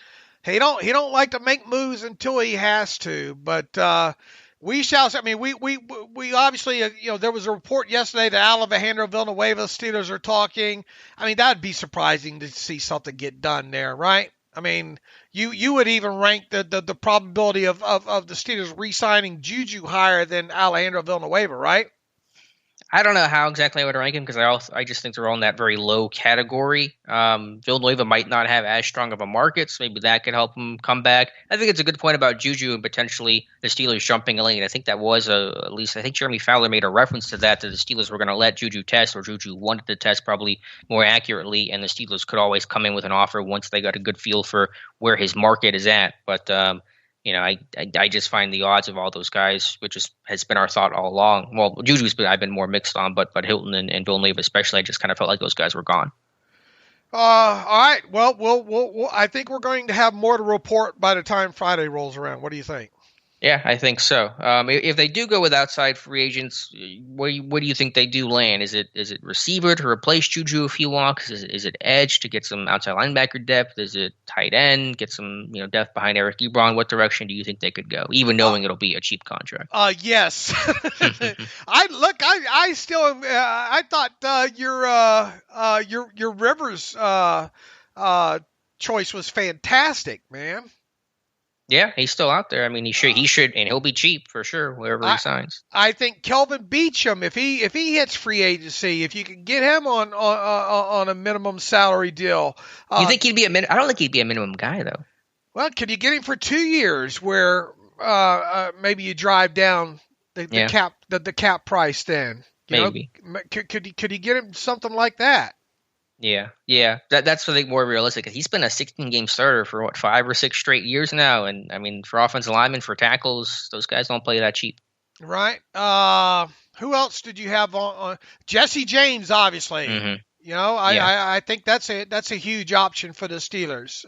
Speaker 3: he don't like to make moves until he has to, but we shall. I mean, we obviously, there was a report yesterday that Alejandro Villanueva Steelers are talking. I mean, that'd be surprising to see something get done there, right? I mean, you would even rank the probability of the Steelers re-signing Juju higher than Alejandro Villanueva, right?
Speaker 2: I don't know how exactly I would rank him, because I just think they're all in that very low category. Villanueva might not have as strong of a market, so maybe that could help him come back. I think it's a good point about Juju and potentially the Steelers jumping a lane. I think that was at least I think Jeremy Fowler made a reference to that the Steelers were going to let Juju test, or Juju wanted to test probably more accurately, and the Steelers could always come in with an offer once they got a good feel for where his market is at. But I just find the odds of all those guys, which has been our thought all along. Well, Juju's I've been more mixed on, but Hilton and Villanueva especially, I just kind of felt like those guys were gone.
Speaker 3: All right. Well, we'll I think we're going to have more to report by the time Friday rolls around. What do you think?
Speaker 2: Yeah, I think so. If they do go with outside free agents, where do you think they do land? Is it receiver to replace Juju if he walks? Is it edge to get some outside linebacker depth? Is it tight end, get some depth behind Eric Ebron? What direction do you think they could go, even knowing it'll be a cheap contract?
Speaker 3: Yes. I still I thought your Rivers choice was fantastic, man.
Speaker 2: Yeah, he's still out there. I mean, he should, and he'll be cheap for sure wherever he signs.
Speaker 3: I think Kelvin Beachum, if he hits free agency, if you can get him on a minimum salary deal,
Speaker 2: you think he'd be I don't think he'd be a minimum guy though.
Speaker 3: Well, could you get him for 2 years, where maybe you drive down the cap price then?
Speaker 2: Maybe.
Speaker 3: Could you get him something like that?
Speaker 2: Yeah. That's I think more realistic, because he's been a 16-game starter for 5 or 6 straight years now, and I mean, for offensive linemen, for tackles, those guys don't play that cheap.
Speaker 3: Right. Who else did you have on? Jesse James, obviously. Mm-hmm. I think that's a huge option for the Steelers.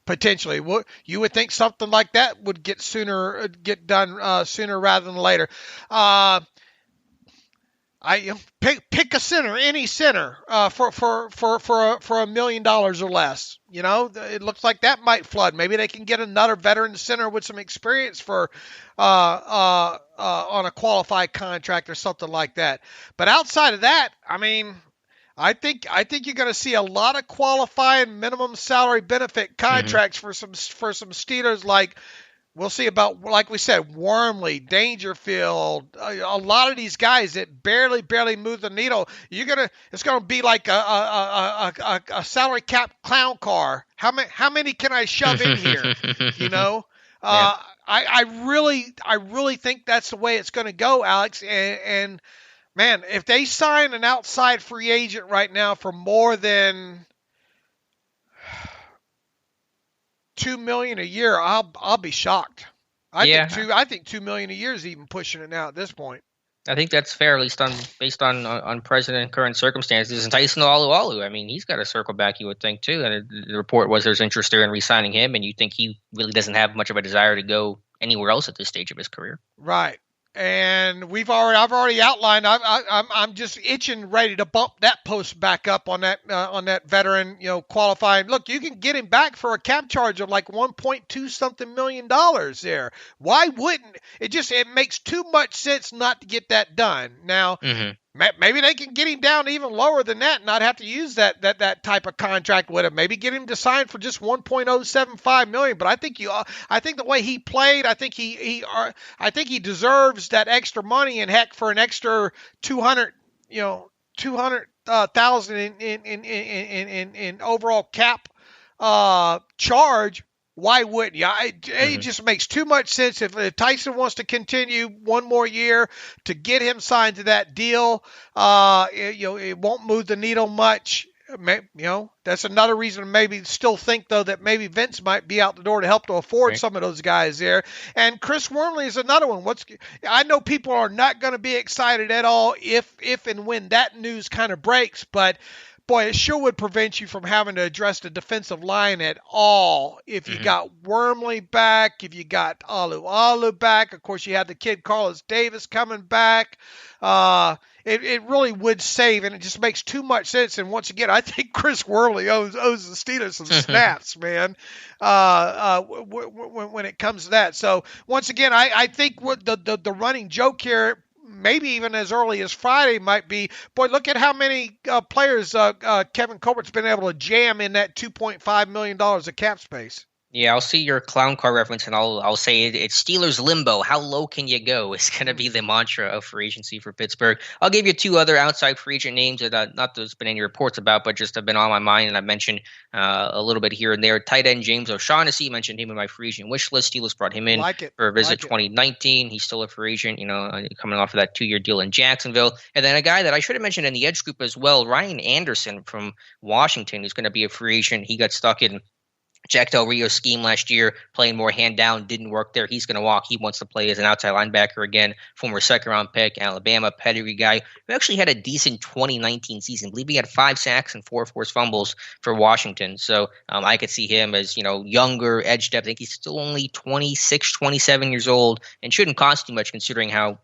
Speaker 3: Potentially, you would think something like that would get done sooner rather than later. I pick a center, any center, for $1 million or less. It looks like that might flood. Maybe they can get another veteran center with some experience for on a qualified contract or something like that. But outside of that, I mean, I think you're going to see a lot of qualifying minimum salary benefit contracts for some Steelers like We'll see about, like we said, Wormley, Dangerfield, a lot of these guys that barely move the needle. It's gonna be like a salary cap clown car. How many can I shove in here? You know,
Speaker 2: Yeah.
Speaker 3: I really think that's the way it's going to go, Alex. And man, if they sign an outside free agent right now for more than $2 million a year, I'll be shocked. I think $2 million a year is even pushing it now at this point.
Speaker 2: I think that's fair, at least based on present and current circumstances. And Tyson Alualu, I mean, he's got to circle back, you would think, too. And the report was there's interest there in re-signing him, and you think he really doesn't have much of a desire to go anywhere else at this stage of his career.
Speaker 3: Right. And I've already outlined. I'm just itching, ready to bump that post back up on that veteran, qualifying. Look, you can get him back for a cap charge of like 1.2 something million dollars there. Why wouldn't it? It makes too much sense not to get that done. Now, maybe they can get him down even lower than that and not have to use that type of contract with him. Maybe get him to sign for just 1.075 million. But I think the way he played, I think he deserves that extra money, and heck, for an extra 200,000 in overall cap charge. Why wouldn't you? It just makes too much sense. If Tyson wants to continue one more year, to get him signed to that deal, it won't move the needle much. That's another reason to maybe still think, though, that maybe Vince might be out the door to help to afford some of those guys there. And Chris Wormley is another one. I know people are not going to be excited at all if and when that news kind of breaks, but boy, it sure would prevent you from having to address the defensive line at all. If you got Wormley back, if you got Alu back, of course you had the kid Carlos Davis coming back. It really would save, and it just makes too much sense. And once again, I think Chris Wormley owes the Steelers some snaps, man, when it comes to that. So once again, I think what the running joke here, maybe even as early as Friday, might be, boy, look at how many players Kevin Colbert's been able to jam in that $2.5 million of cap space.
Speaker 2: Yeah, I'll see your clown car reference, and I'll say it's Steelers limbo. How low can you go? It's going to be the mantra of free agency for Pittsburgh. I'll give you two other outside free agent names that not there's been any reports about, but just have been on my mind, and I mentioned a little bit here and there. Tight end James O'Shaughnessy, mentioned him in my free agent wish list. Steelers brought him in for a visit 2019. He's still a free agent, coming off of that 2-year deal in Jacksonville. And then a guy that I should have mentioned in the edge group as well, Ryan Anderson from Washington, who's going to be a free agent. He got stuck in Jack Del Rio's scheme last year, playing more hand down, didn't work there. He's going to walk. He wants to play as an outside linebacker again. Former second-round pick, Alabama pedigree guy, who actually had a decent 2019 season. I believe he had 5 sacks and 4 forced fumbles for Washington. So I could see him as, younger, edge depth. I think he's still only 26, 27 years old, and shouldn't cost too much considering how,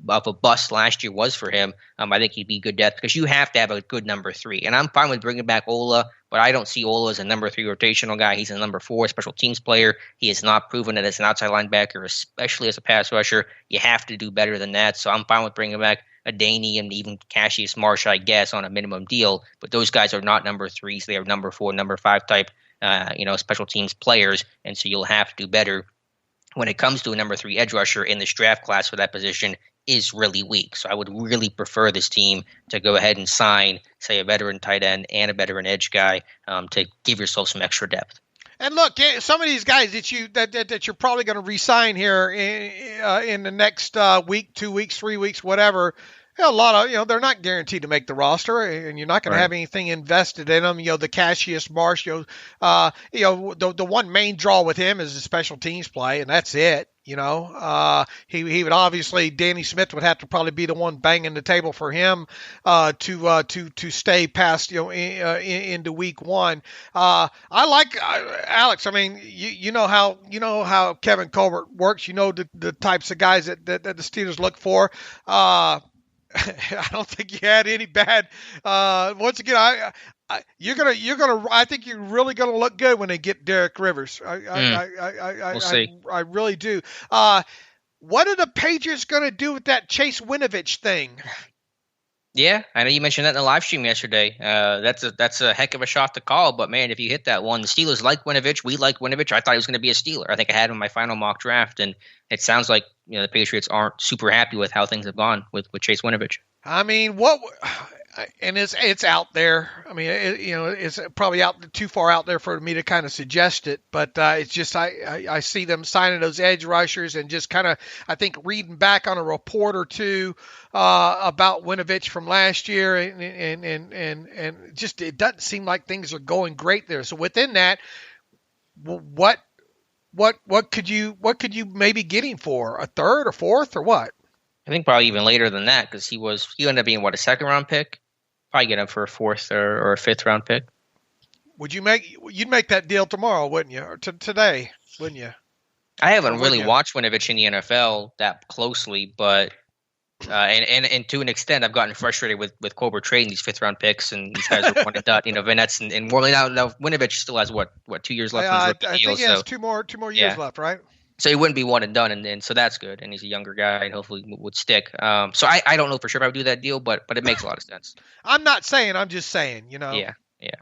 Speaker 2: of a bust last year was for him. I think he'd be good depth because you have to have a good number 3. And I'm fine with bringing back Ola, but I don't see Ola as a number 3 rotational guy. He's a number 4 special teams player. He has not proven it as an outside linebacker, especially as a pass rusher. You have to do better than that. So I'm fine with bringing back a Daney and even Cassius Marsh, I guess, on a minimum deal. But those guys are not number 3s. They are number 4, number 5 type, special teams players. And so you'll have to do better when it comes to a number 3 edge rusher in this draft class for that position is really weak. So I would really prefer this team to go ahead and sign, say, a veteran tight end and a veteran edge guy to give yourself some extra depth. And
Speaker 3: look, some of these guys that you're probably going to re-sign here in the next week, 2 weeks, 3 weeks, whatever. A lot of, they're not guaranteed to make the roster, and you're not going to have anything invested in them. The Cassius Marsh, the one main draw with him is the special teams play, and that's it. He would obviously, Danny Smith would have to probably be the one banging the table for him to stay past into week 1. I like Alex. I mean, you know how Kevin Colbert works. The types of guys that the Steelers look for. I don't think you had any bad. Once again, I think you're really gonna look good when they get Derek Rivers.
Speaker 2: We'll see.
Speaker 3: I really do. What are the Patriots gonna do with that Chase Winovich thing?
Speaker 2: Yeah, I know you mentioned that in the live stream yesterday. That's a heck of a shot to call, but man, if you hit that one, the Steelers like Winovich. We like Winovich. I thought he was going to be a Steeler. I think I had him in my final mock draft, and it sounds like the Patriots aren't super happy with how things have gone with Chase Winovich.
Speaker 3: I mean, and it's out there. I mean, it's probably too far out there for me to kind of suggest it, but it's just I see them signing those edge rushers and just kind of, I think, reading back on a report or two about Winovich from last year, and just it doesn't seem like things are going great there. So within that, what could you maybe get him for? A third or fourth or what?
Speaker 2: I think probably even later than that, because he ended up being a second round pick. Probably get him for a fourth or a fifth round pick.
Speaker 3: You'd make that deal tomorrow, wouldn't you? Or today, wouldn't you?
Speaker 2: I haven't really watched Winovich in the NFL that closely, but and to an extent, I've gotten frustrated with Colbert trading these fifth round picks, and these guys are one and done. Vinetz and Wormley. Now Winovich still has what 2 years left in his rookie deal.
Speaker 3: I think he has two more years left, right?
Speaker 2: So he wouldn't be one and done, and so that's good. And he's a younger guy, and hopefully would stick. So I don't know for sure if I would do that deal, but it makes a lot of sense.
Speaker 3: I'm not saying. I'm just saying.
Speaker 2: Yeah,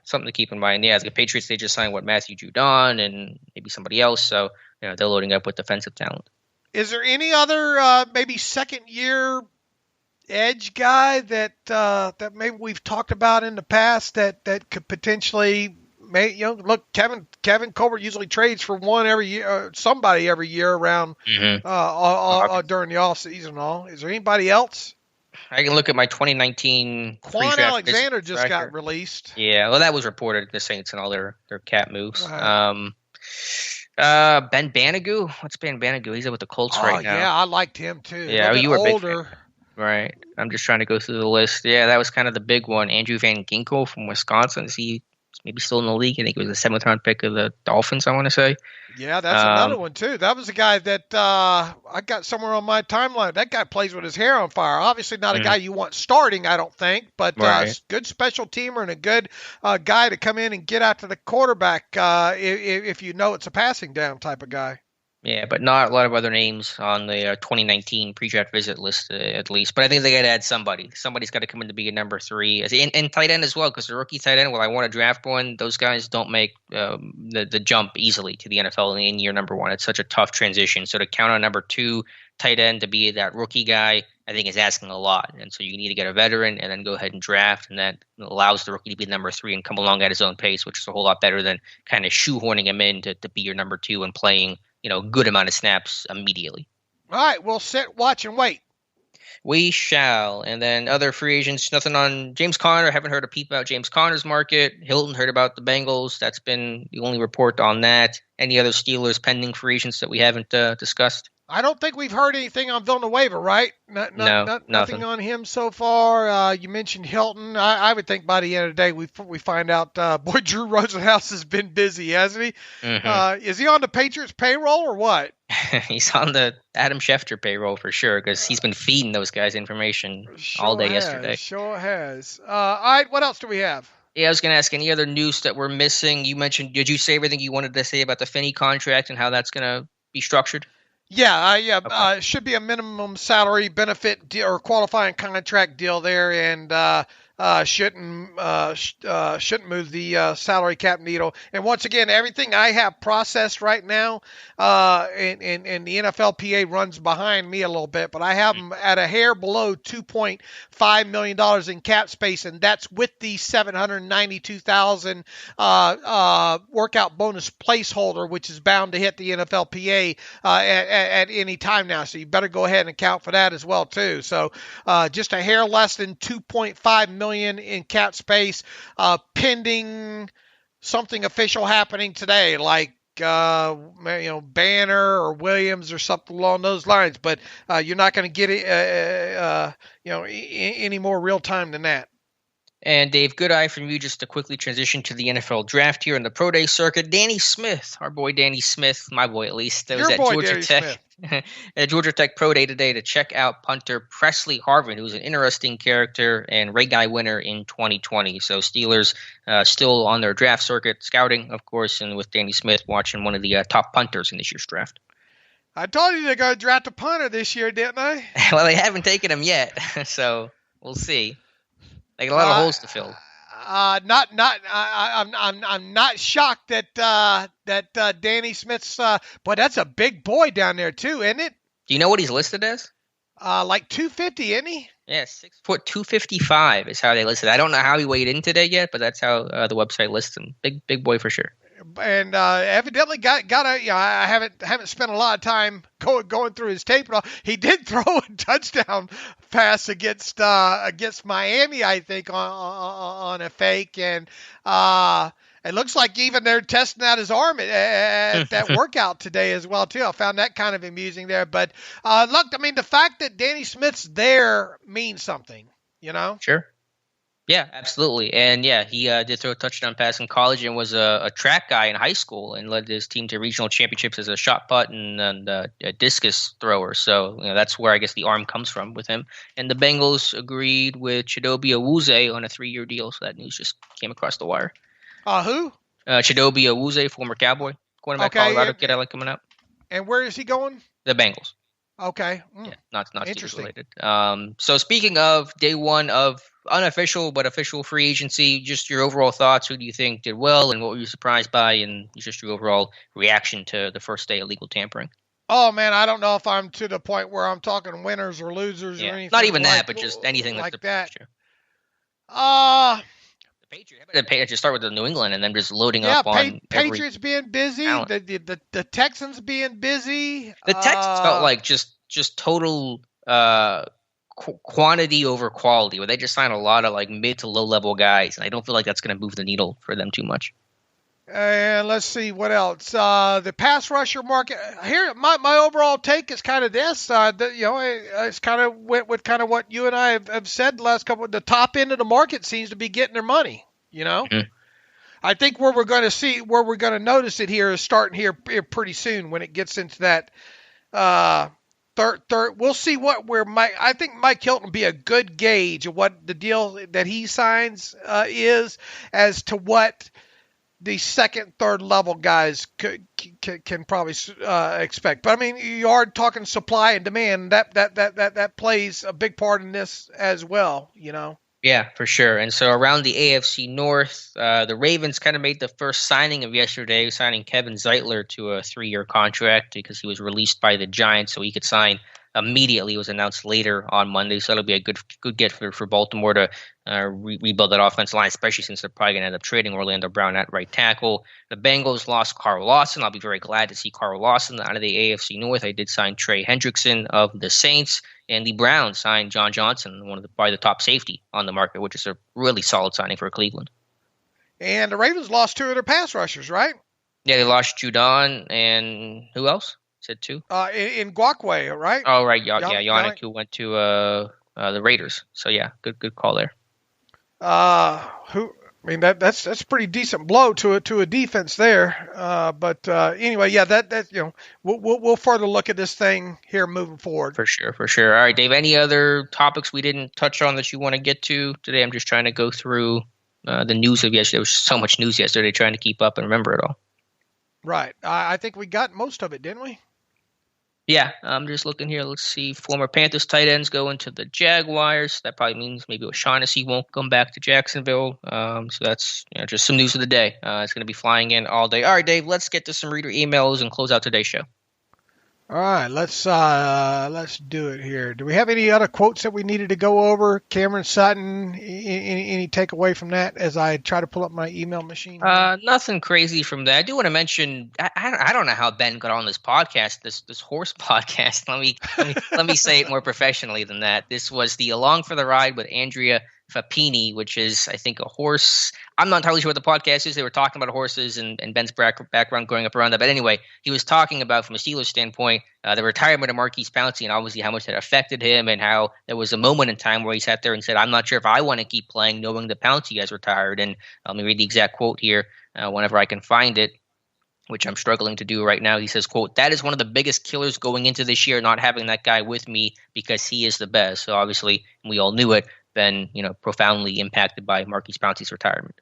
Speaker 2: something to keep in mind. Yeah, the Patriots, they just signed Matthew Judon and maybe somebody else. So they're loading up with defensive talent.
Speaker 3: Is there any other maybe second year edge guy that maybe we've talked about in the past that could potentially? Look, Kevin Colbert usually trades for one every year, somebody every year around during the off season and all. Is there anybody else?
Speaker 2: I can look at my 2019.
Speaker 3: Quan Alexander just got released.
Speaker 2: Yeah, well, that was reported. The Saints and all their cap moves.
Speaker 3: Right.
Speaker 2: Ben Banigou. What's Ben Banigou? He's with the Colts right now.
Speaker 3: Yeah, I liked him too.
Speaker 2: Yeah, you were older. Big fan. Right. I'm just trying to go through the list. Yeah, that was kind of the big one. Andrew Van Ginkel from Wisconsin. Is he maybe still in the league? I think it was the 7th round pick of the Dolphins, I want to say.
Speaker 3: Yeah, that's another one, too. That was a guy that I got somewhere on my timeline. That guy plays with his hair on fire. Obviously not a guy you want starting, I don't think, but good special teamer and a good guy to come in and get out to the quarterback if you know it's a passing down type of guy.
Speaker 2: Yeah, but not a lot of other names on the 2019 pre-draft visit list, at least. But I think they got to add somebody. Somebody's got to come in to be a number 3. And tight end as well, because the rookie tight end, I want to draft one. Those guys don't make the jump easily to the NFL in year number 1. It's such a tough transition. So to count on number 2 tight end to be that rookie guy, I think is asking a lot. And so you need to get a veteran and then go ahead and draft. And that allows the rookie to be number 3 and come along at his own pace, which is a whole lot better than kind of shoehorning him in to be your number 2 and playing good amount of snaps immediately.
Speaker 3: All right, we'll sit, watch, and wait.
Speaker 2: We shall. And then other free agents, nothing on James Conner. I haven't heard a peep about James Conner's market. Hilton heard about the Bengals. That's been the only report on that. Any other Steelers pending free agents that we haven't discussed?
Speaker 3: I don't think we've heard anything on Villanueva, right? Nothing on him so far. You mentioned Hilton. I would think by the end of the day we find out boy Drew Rosenhaus has been busy, hasn't he? Mm-hmm. Is he on the Patriots payroll or what?
Speaker 2: He's on the Adam Schefter payroll for sure because he's been feeding those guys information all day yesterday.
Speaker 3: Sure has. All right, what else do we have?
Speaker 2: Yeah, I was going to ask any other news that we're missing. You mentioned, did you say everything you wanted to say about the Finney contract and how that's going to be structured?
Speaker 3: Yeah. Okay. Should be a minimum salary benefit or qualifying contract deal there, and shouldn't move the salary cap needle. And once again, everything I have processed right now, and the NFLPA runs behind me a little bit, but I have them at a hair below $2.5 million in cap space, and that's with the $792,000 workout bonus placeholder, which is bound to hit the NFLPA at any time now. So you better go ahead and account for that as well too. So just a hair less than $2.5 million in cap space, pending something official happening today, like Banner or Williams or something along those lines. But you're not going to get it, any more real time than that.
Speaker 2: And Dave, good eye from you just to quickly transition to the NFL draft here in the Pro Day circuit. Danny Smith, our boy Danny Smith, my boy at least, that was at Georgia Tech. At Georgia Tech Pro Day today to check out punter Presley Harvin, who's an interesting character and Ray Guy winner in 2020. So Steelers still on their draft circuit, scouting, of course, and with Danny Smith watching one of the top punters in this year's draft.
Speaker 3: I told you they're going to draft a punter this year, didn't I?
Speaker 2: Well, they haven't taken him yet, so we'll see. They got a lot of holes to fill.
Speaker 3: I'm not shocked that Danny Smith's. But that's a big boy down there too, isn't it?
Speaker 2: Do you know what he's listed as?
Speaker 3: Like 250, isn't he?
Speaker 2: Yeah, 6 foot 255 is how they listed. I don't know how he weighed in today yet, but that's how the website lists him. Big boy for sure.
Speaker 3: And evidently got a. I haven't spent a lot of time going through his tape. And all. He did throw a touchdown pass against Miami, I think, on a fake, and it looks like even they're testing out his arm at that workout today as well too. I found that kind of amusing there. But look, I mean, the fact that Danny Smith's there means something, you know.
Speaker 2: Sure. Yeah, absolutely. And yeah, he did throw a touchdown pass in college and was a track guy in high school and led his team to regional championships as a shot put and a discus thrower. So that's where I guess the arm comes from with him. And the Bengals agreed with Chidobe Awuzie on a 3-year deal. So that news just came across the wire.
Speaker 3: Who?
Speaker 2: Chidobe Awuzie, former Cowboy, cornerback, Colorado kid. I like coming up.
Speaker 3: And where is he going?
Speaker 2: The Bengals.
Speaker 3: Okay.
Speaker 2: Yeah, not Steelers related. So speaking of day one of unofficial but official free agency, just your overall thoughts. Who do you think did well, and what were you surprised by, and just your overall reaction to the first day of legal tampering?
Speaker 3: Oh man, I don't know if I'm to the point where I'm talking winners or losers or anything.
Speaker 2: Not even that, but just anything
Speaker 3: like
Speaker 2: that.
Speaker 3: The
Speaker 2: Patriots. Just start with the New England and then just loading up on
Speaker 3: Patriots being busy, the Texans being busy.
Speaker 2: The Texans felt like just total quantity over quality, where they just signed a lot of like mid to low level guys, and I don't feel like that's going to move the needle for them too much.
Speaker 3: And let's see what else. The pass rusher market here. My overall take is kind of this. It's kind of with kind of what you and I have said the last couple. The top end of the market seems to be getting their money. Mm-hmm. I think where we're going to notice it here is starting here pretty soon when it gets into that third. We'll see I think Mike Hilton will be a good gauge of what the deal that he signs is as to what the second, third level guys can probably expect. But I mean, you are talking supply and demand. That plays a big part in this as well.
Speaker 2: Yeah, for sure. And so around the AFC North, the Ravens kind of made the first signing of yesterday, signing Kevin Zeitler to a 3-year contract because he was released by the Giants, so he could sign immediately. It was announced later on Monday, so that'll be a good get for Baltimore to rebuild that offensive line, especially since they're probably going to end up trading Orlando Brown at right tackle. The Bengals lost Carl Lawson. I'll be very glad to see Carl Lawson out of the AFC North. I did sign Trey Hendrickson of the Saints, and the Browns signed John Johnson, probably the top safety on the market, which is a really solid signing for Cleveland.
Speaker 3: And the Ravens lost 2 of their pass rushers, right?
Speaker 2: Yeah, they lost Judon and who else? Said 2?
Speaker 3: In Guakwe, right?
Speaker 2: Oh, right. Yannick, who went to the Raiders. So yeah, good call there.
Speaker 3: That's pretty decent blow to a defense there. But anyway, yeah, we'll further look at this thing here moving forward.
Speaker 2: For sure. All right, Dave. Any other topics we didn't touch on that you want to get to today? I'm just trying to go through the news of yesterday. There was so much news yesterday, trying to keep up and remember it all.
Speaker 3: Right. I think we got most of it, didn't we?
Speaker 2: Yeah, I'm just looking here. Let's see. Former Panthers tight ends going to the Jaguars. That probably means maybe O'Shaughnessy won't come back to Jacksonville. So that's just some news of the day. It's going to be flying in all day. All right, Dave, let's get to some reader emails and close out today's show.
Speaker 3: All right, let's do it here. Do we have any other quotes that we needed to go over? Cameron Sutton, any takeaway from that as I try to pull up my email machine?
Speaker 2: Nothing crazy from that. I do want to mention, I don't know how Ben got on this podcast, this horse podcast. Let me say it more professionally than that. This was the Along for the Ride with Andrea Fapini, which is, I think, a horse. I'm not entirely sure what the podcast is. They were talking about horses and Ben's background growing up around that. But anyway, he was talking about, from a Steelers standpoint, the retirement of Marquise Pouncey and obviously how much that affected him and how there was a moment in time where he sat there and said, I'm not sure if I want to keep playing knowing that Pouncey has retired. And let me read the exact quote here whenever I can find it, which I'm struggling to do right now. He says, quote, "That is one of the biggest killers going into this year, not having that guy with me because he is the best." So obviously, we all knew it. Been profoundly impacted by Marquise Pouncey's retirement.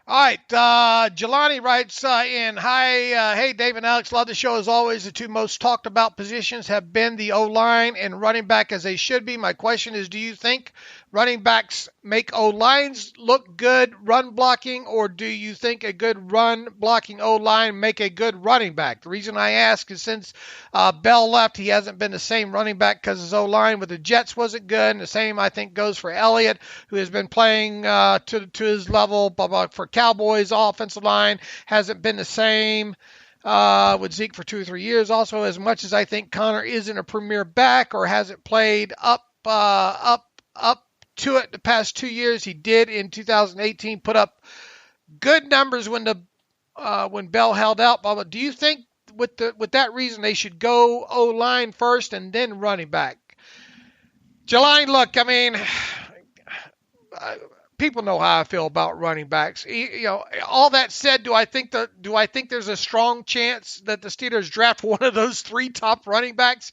Speaker 3: All right, Jelani writes in, "Hi, hey Dave and Alex, love the show as always. The 2 most talked about positions have been the O-line and running back as they should be. My question is, do you think running backs make O-lines look good run blocking, or do you think a good run blocking O-line make a good running back? The reason I ask is since Bell left, he hasn't been the same running back because his O-line with the Jets wasn't good. And the same, I think, goes for Elliott, who has been playing to his level. But for Cowboys, offensive line hasn't been the same. With Zeke for 2 or 3 years. Also, as much as I think Connor isn't a premier back or hasn't played up to it the past 2 years, he did in 2018 put up good numbers when Bell held out. But do you think with that reason they should go O-line first and then running back? Jelani, look, I mean, people know how I feel about running backs. You know, all that said, do I think there's a strong chance that the Steelers draft one of those 3 top running backs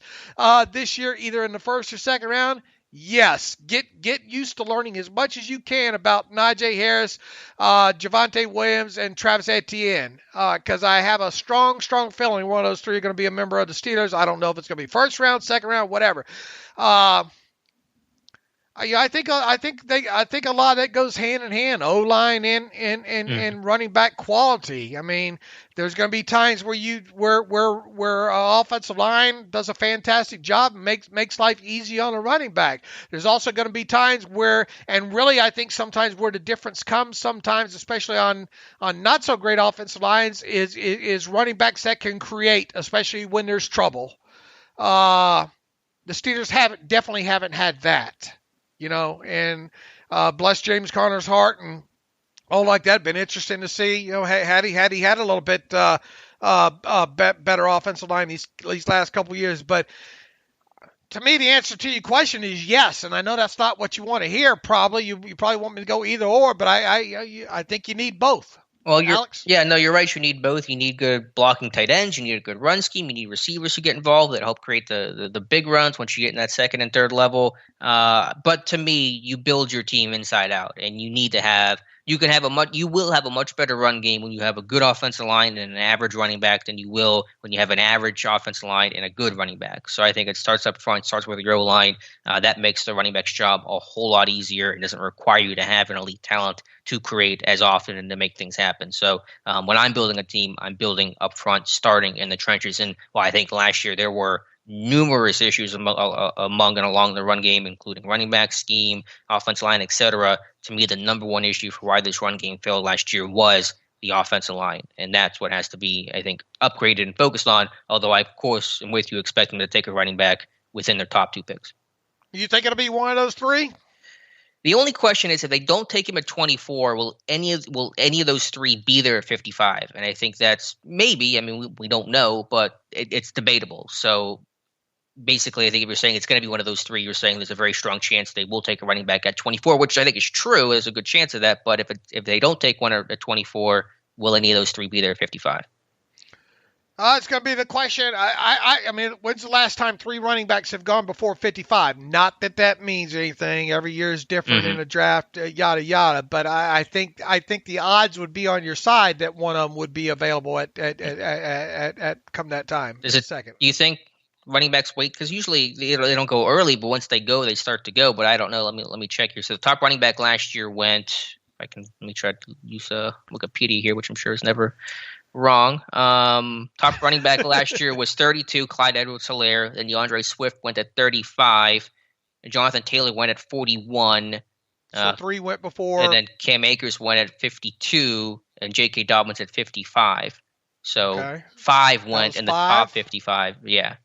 Speaker 3: this year, either in the first or second round? Yes. Get used to learning as much as you can about Najee Harris, Javonte Williams, and Travis Etienne, because I have a strong feeling one of those 3 are going to be a member of the Steelers. I don't know if it's going to be first round, second round, whatever. I think a lot of that goes hand in hand, O-line and running back quality. I mean, there's going to be times where offensive line does a fantastic job and makes life easy on a running back. There's also going to be times where, and really I think sometimes where the difference comes sometimes, especially on not so great offensive lines, is running backs that can create, especially when there's trouble. The Steelers definitely haven't had that. You know, and bless James Conner's heart and all like that. Been interesting to see. You know, had he had a little bit better offensive line these last couple of years. But to me, the answer to your question is yes. And I know that's not what you want to hear. Probably you probably want me to go either or, but I think you need both.
Speaker 2: Well,
Speaker 3: Alex?
Speaker 2: You're right. You need both. You need good blocking tight ends. You need a good run scheme. You need receivers who get involved that help create the big runs once you get in that second and third level. But to me, you build your team inside out, and you need to have. You will have a much better run game when you have a good offensive line and an average running back than you will when you have an average offensive line and a good running back. So I think it starts up front, starts with your O-line. That makes the running back's job a whole lot easier. It doesn't require you to have an elite talent to create as often and to make things happen. So when I'm building a team, I'm building up front, starting in the trenches. And I think last year there were numerous issues among and along the run game, including running back scheme, offensive line, etc. To me, the number one issue for why this run game failed last year was the offensive line. And that's what has to be, I think, upgraded and focused on, although I, of course, am with you expecting to take a running back within their top 2 picks.
Speaker 3: You think it'll be one of those 3?
Speaker 2: The only question is if they don't take him at 24, will any of those 3 be there at 55? And I think that's maybe. I mean, we don't know, but it's debatable. So basically, I think if you're saying it's going to be one of those 3, you're saying there's a very strong chance they will take a running back at 24, which I think is true. There's a good chance of that. But if they don't take one at 24, will any of those 3 be there at 55?
Speaker 3: It's going to be the question. I mean, when's the last time 3 running backs have gone before 55? Not that means anything. Every year is different in the draft, yada yada. But I think the odds would be on your side that one of them would be available at come that time. Second.
Speaker 2: Do you think running backs wait? Because usually they don't go early, but once they go, they start to go. But I don't know. Let me check here. So the top running back last year went. Let me try to use Wikipedia here, which I'm sure is never wrong. Top running back last year was 32, Clyde Edwards-Helaire. Then DeAndre Swift went at 35. Jonathan Taylor went at 41.
Speaker 3: So 3 went before.
Speaker 2: And then Cam Akers went at 52, and J.K. Dobbins at 55. So 5 went in the top 55. Yeah.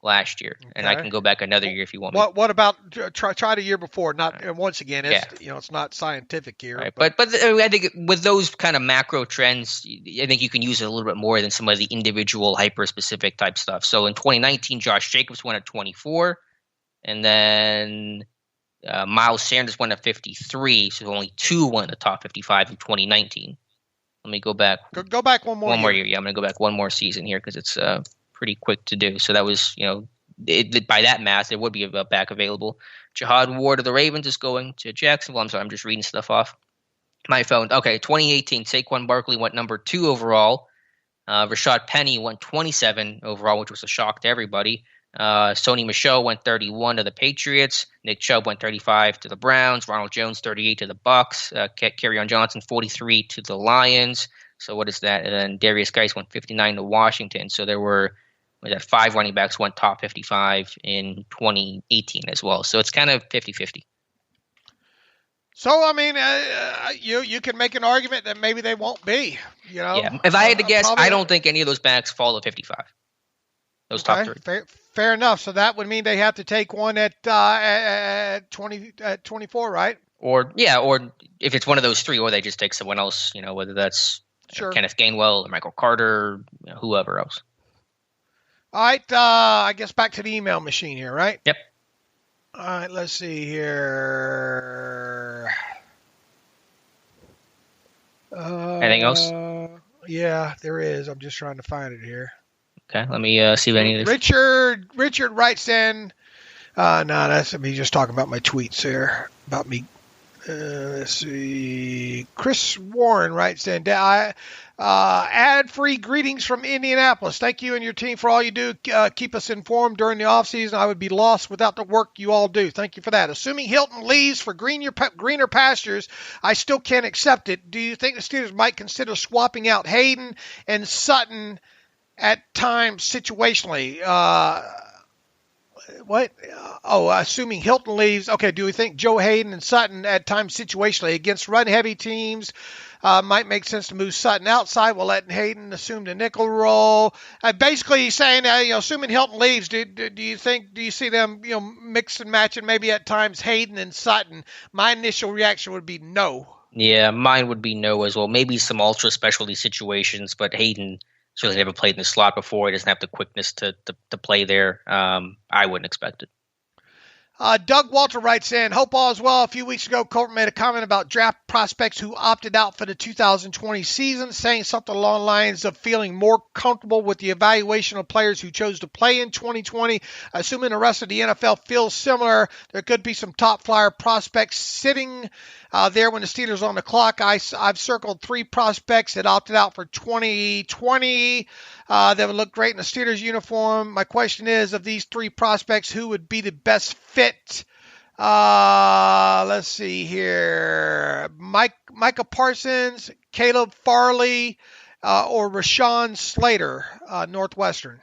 Speaker 2: Last year, and I can go back another year if you want me.
Speaker 3: What about try the year before? Not once again. It's not scientific here.
Speaker 2: Right. But I think with those kind of macro trends, I think you can use it a little bit more than some of the individual hyper specific type stuff. So in 2019, Josh Jacobs went at 24, and then Miles Sanders went at 53. So only 2 went in the top 55 in 2019. Let me go back.
Speaker 3: Go back one more
Speaker 2: year. Yeah, I'm going to go back one more season here because it's pretty quick to do. So that was, by that math, there would be a back available. Jihad Ward of the Ravens is going to Jacksonville. I'm sorry, I'm just reading stuff off my phone. Okay, 2018, Saquon Barkley went number 2 overall. Rashad Penny went 27 overall, which was a shock to everybody. Sony Michel went 31 to the Patriots. Nick Chubb went 35 to the Browns. Ronald Jones 38 to the Bucks. Kerryon Johnson 43 to the Lions. So what is that? And then Darius Geis went 59 to Washington. So there were 5 running backs went top 55 in 2018 as well. So it's kind of 50-50.
Speaker 3: So, I mean, you can make an argument that maybe they won't be,
Speaker 2: Yeah. If I had to guess, I don't think any of those backs fall to 55. Those top 3.
Speaker 3: Fair enough. So that would mean they have to take one at 24, right?
Speaker 2: Or if it's one of those 3, or they just take someone else, whether that's Kenneth Gainwell or Michael Carter, whoever else.
Speaker 3: All right. I guess back to the email machine here, right?
Speaker 2: Yep.
Speaker 3: All right, let's see here.
Speaker 2: Anything else?
Speaker 3: Yeah, there is. I'm just trying to find it here.
Speaker 2: Okay, let me see if any of this.
Speaker 3: Richard writes in. No, that's me just talking about my tweets here about me. Let's see. Chris Warren writes in. Ad-free greetings from Indianapolis. Thank you and your team for all you do. Keep us informed during the offseason. I would be lost without the work you all do. Thank you for that. Assuming Hilton leaves for greener pastures, I still can't accept it. Do you think the Steelers might consider swapping out Hayden and Sutton at times situationally? What? Assuming Hilton leaves. Okay, do we think Joe Hayden and Sutton at times situationally against run-heavy teams might make sense to move Sutton outside while letting Hayden assume the nickel role? Basically, he's saying, assuming Hilton leaves, do you see them, mix and match and maybe at times Hayden and Sutton? My initial reaction would be no.
Speaker 2: Yeah, mine would be no as well. Maybe some ultra specialty situations, but Hayden certainly never played in the slot before. He doesn't have the quickness to play there. I wouldn't expect it.
Speaker 3: Doug Walter writes in, hope all is well. A few weeks ago, Colbert made a comment about draft prospects who opted out for the 2020 season, saying something along the lines of feeling more comfortable with the evaluation of players who chose to play in 2020. Assuming the rest of the NFL feels similar, there could be some top flyer prospects sitting there when the Steelers are on the clock. I've circled 3 prospects that opted out for 2020 that would look great in the Steelers uniform. My question is, of these 3 prospects, who would be the best fit? Let's see here. Micah Parsons, Caleb Farley, or Rashawn Slater, Northwestern.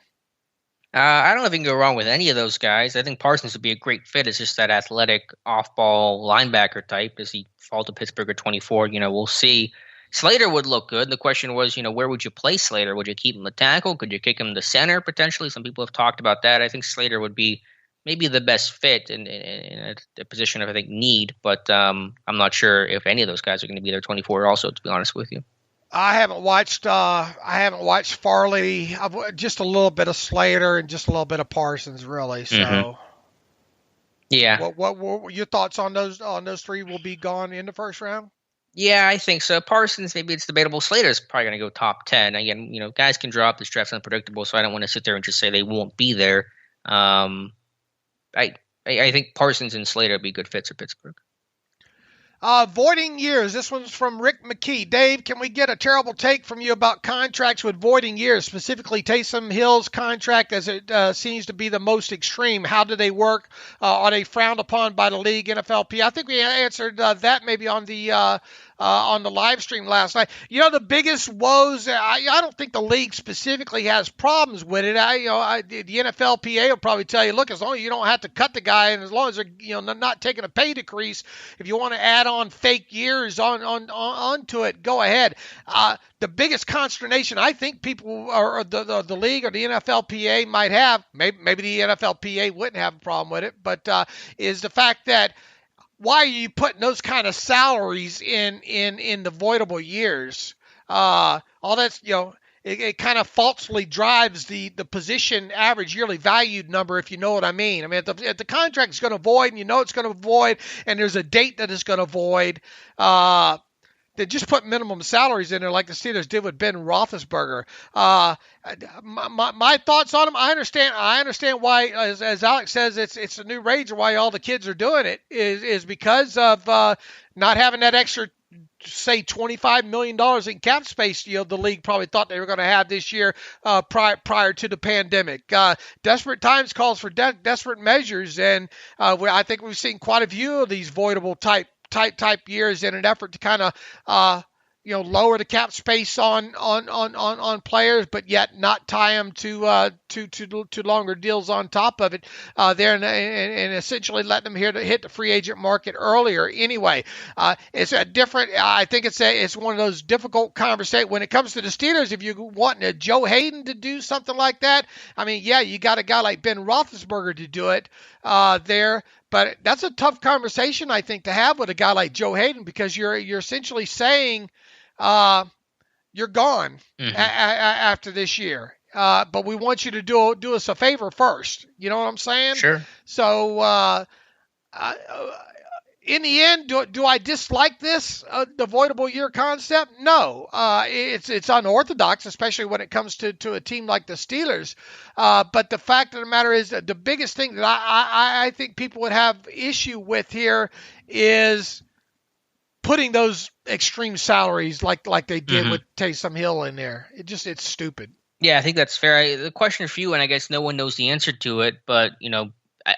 Speaker 2: I don't know if you can go wrong with any of those guys. I think Parsons would be a great fit as just that athletic off-ball linebacker type. Does he fall to Pittsburgh at 24? We'll see. Slater would look good. The question was, where would you play Slater? Would you keep him the tackle? Could you kick him to center potentially? Some people have talked about that. I think Slater would be maybe the best fit in a position of, I think, need. But I'm not sure if any of those guys are going to be there 24 also, to be honest with you.
Speaker 3: I haven't watched Farley. Just a little bit of Slater and just a little bit of Parsons, really. So,
Speaker 2: yeah.
Speaker 3: What were your thoughts on those? On those 3 will be gone in the first round?
Speaker 2: Yeah, I think so. Parsons, maybe it's debatable. Slater's probably going to go top 10. Again, guys can drop. This draft's unpredictable, so I don't want to sit there and just say they won't be there. I think Parsons and Slater would be good fits at Pittsburgh.
Speaker 3: Voiding years. This one's from Rick McKee. Dave, can we get a terrible take from you about contracts with voiding years, specifically Taysom Hill's contract, as it seems to be the most extreme? How do they work? Are they frowned upon by the league, NFLP? I think we answered that maybe on the live stream last night. The biggest woes, I don't think the league specifically has problems with it. The NFLPA will probably tell you, look, as long as you don't have to cut the guy, and as long as they're not taking a pay decrease, if you want to add on fake years onto it, go ahead. The biggest consternation I think people or the league or the NFLPA might have, maybe the NFLPA wouldn't have a problem with it, but is the fact that why are you putting those kind of salaries in the voidable years? All that's, it kind of falsely drives the position average yearly valued number, if you know what I mean. If the contract is going to void and it's going to void and there's a date that it's going to void, they just put minimum salaries in there like the Steelers did with Ben Roethlisberger. My thoughts on him, I understand why, as Alex says, it's a new rage, or why all the kids are doing it is because of not having that extra say $25 million in cap space, the league probably thought they were going to have this year prior to the pandemic. Desperate times calls for desperate measures, and I think we've seen quite a few of these voidable type years in an effort to kind of lower the cap space on players, but yet not tie them to longer deals on top of it there, and essentially let them hit the free agent market earlier. Anyway, it's a different. I think it's one of those difficult conversations when it comes to the Steelers. If you want Joe Hayden to do something like that, I mean, yeah, you got a guy like Ben Roethlisberger to do it there. But that's a tough conversation, I think, to have with a guy like Joe Hayden, because you're essentially saying you're gone after this year. But we want you to do us a favor first. You know what I'm saying?
Speaker 2: Sure.
Speaker 3: So in the end, do I dislike this, the voidable year concept? No. It's unorthodox, especially when it comes to a team like the Steelers. But the fact of the matter is that the biggest thing that I think people would have issue with here is putting those extreme salaries like they did with Taysom Hill in there. It's stupid.
Speaker 2: Yeah, I think that's fair. The question for you, and I guess no one knows the answer to it, but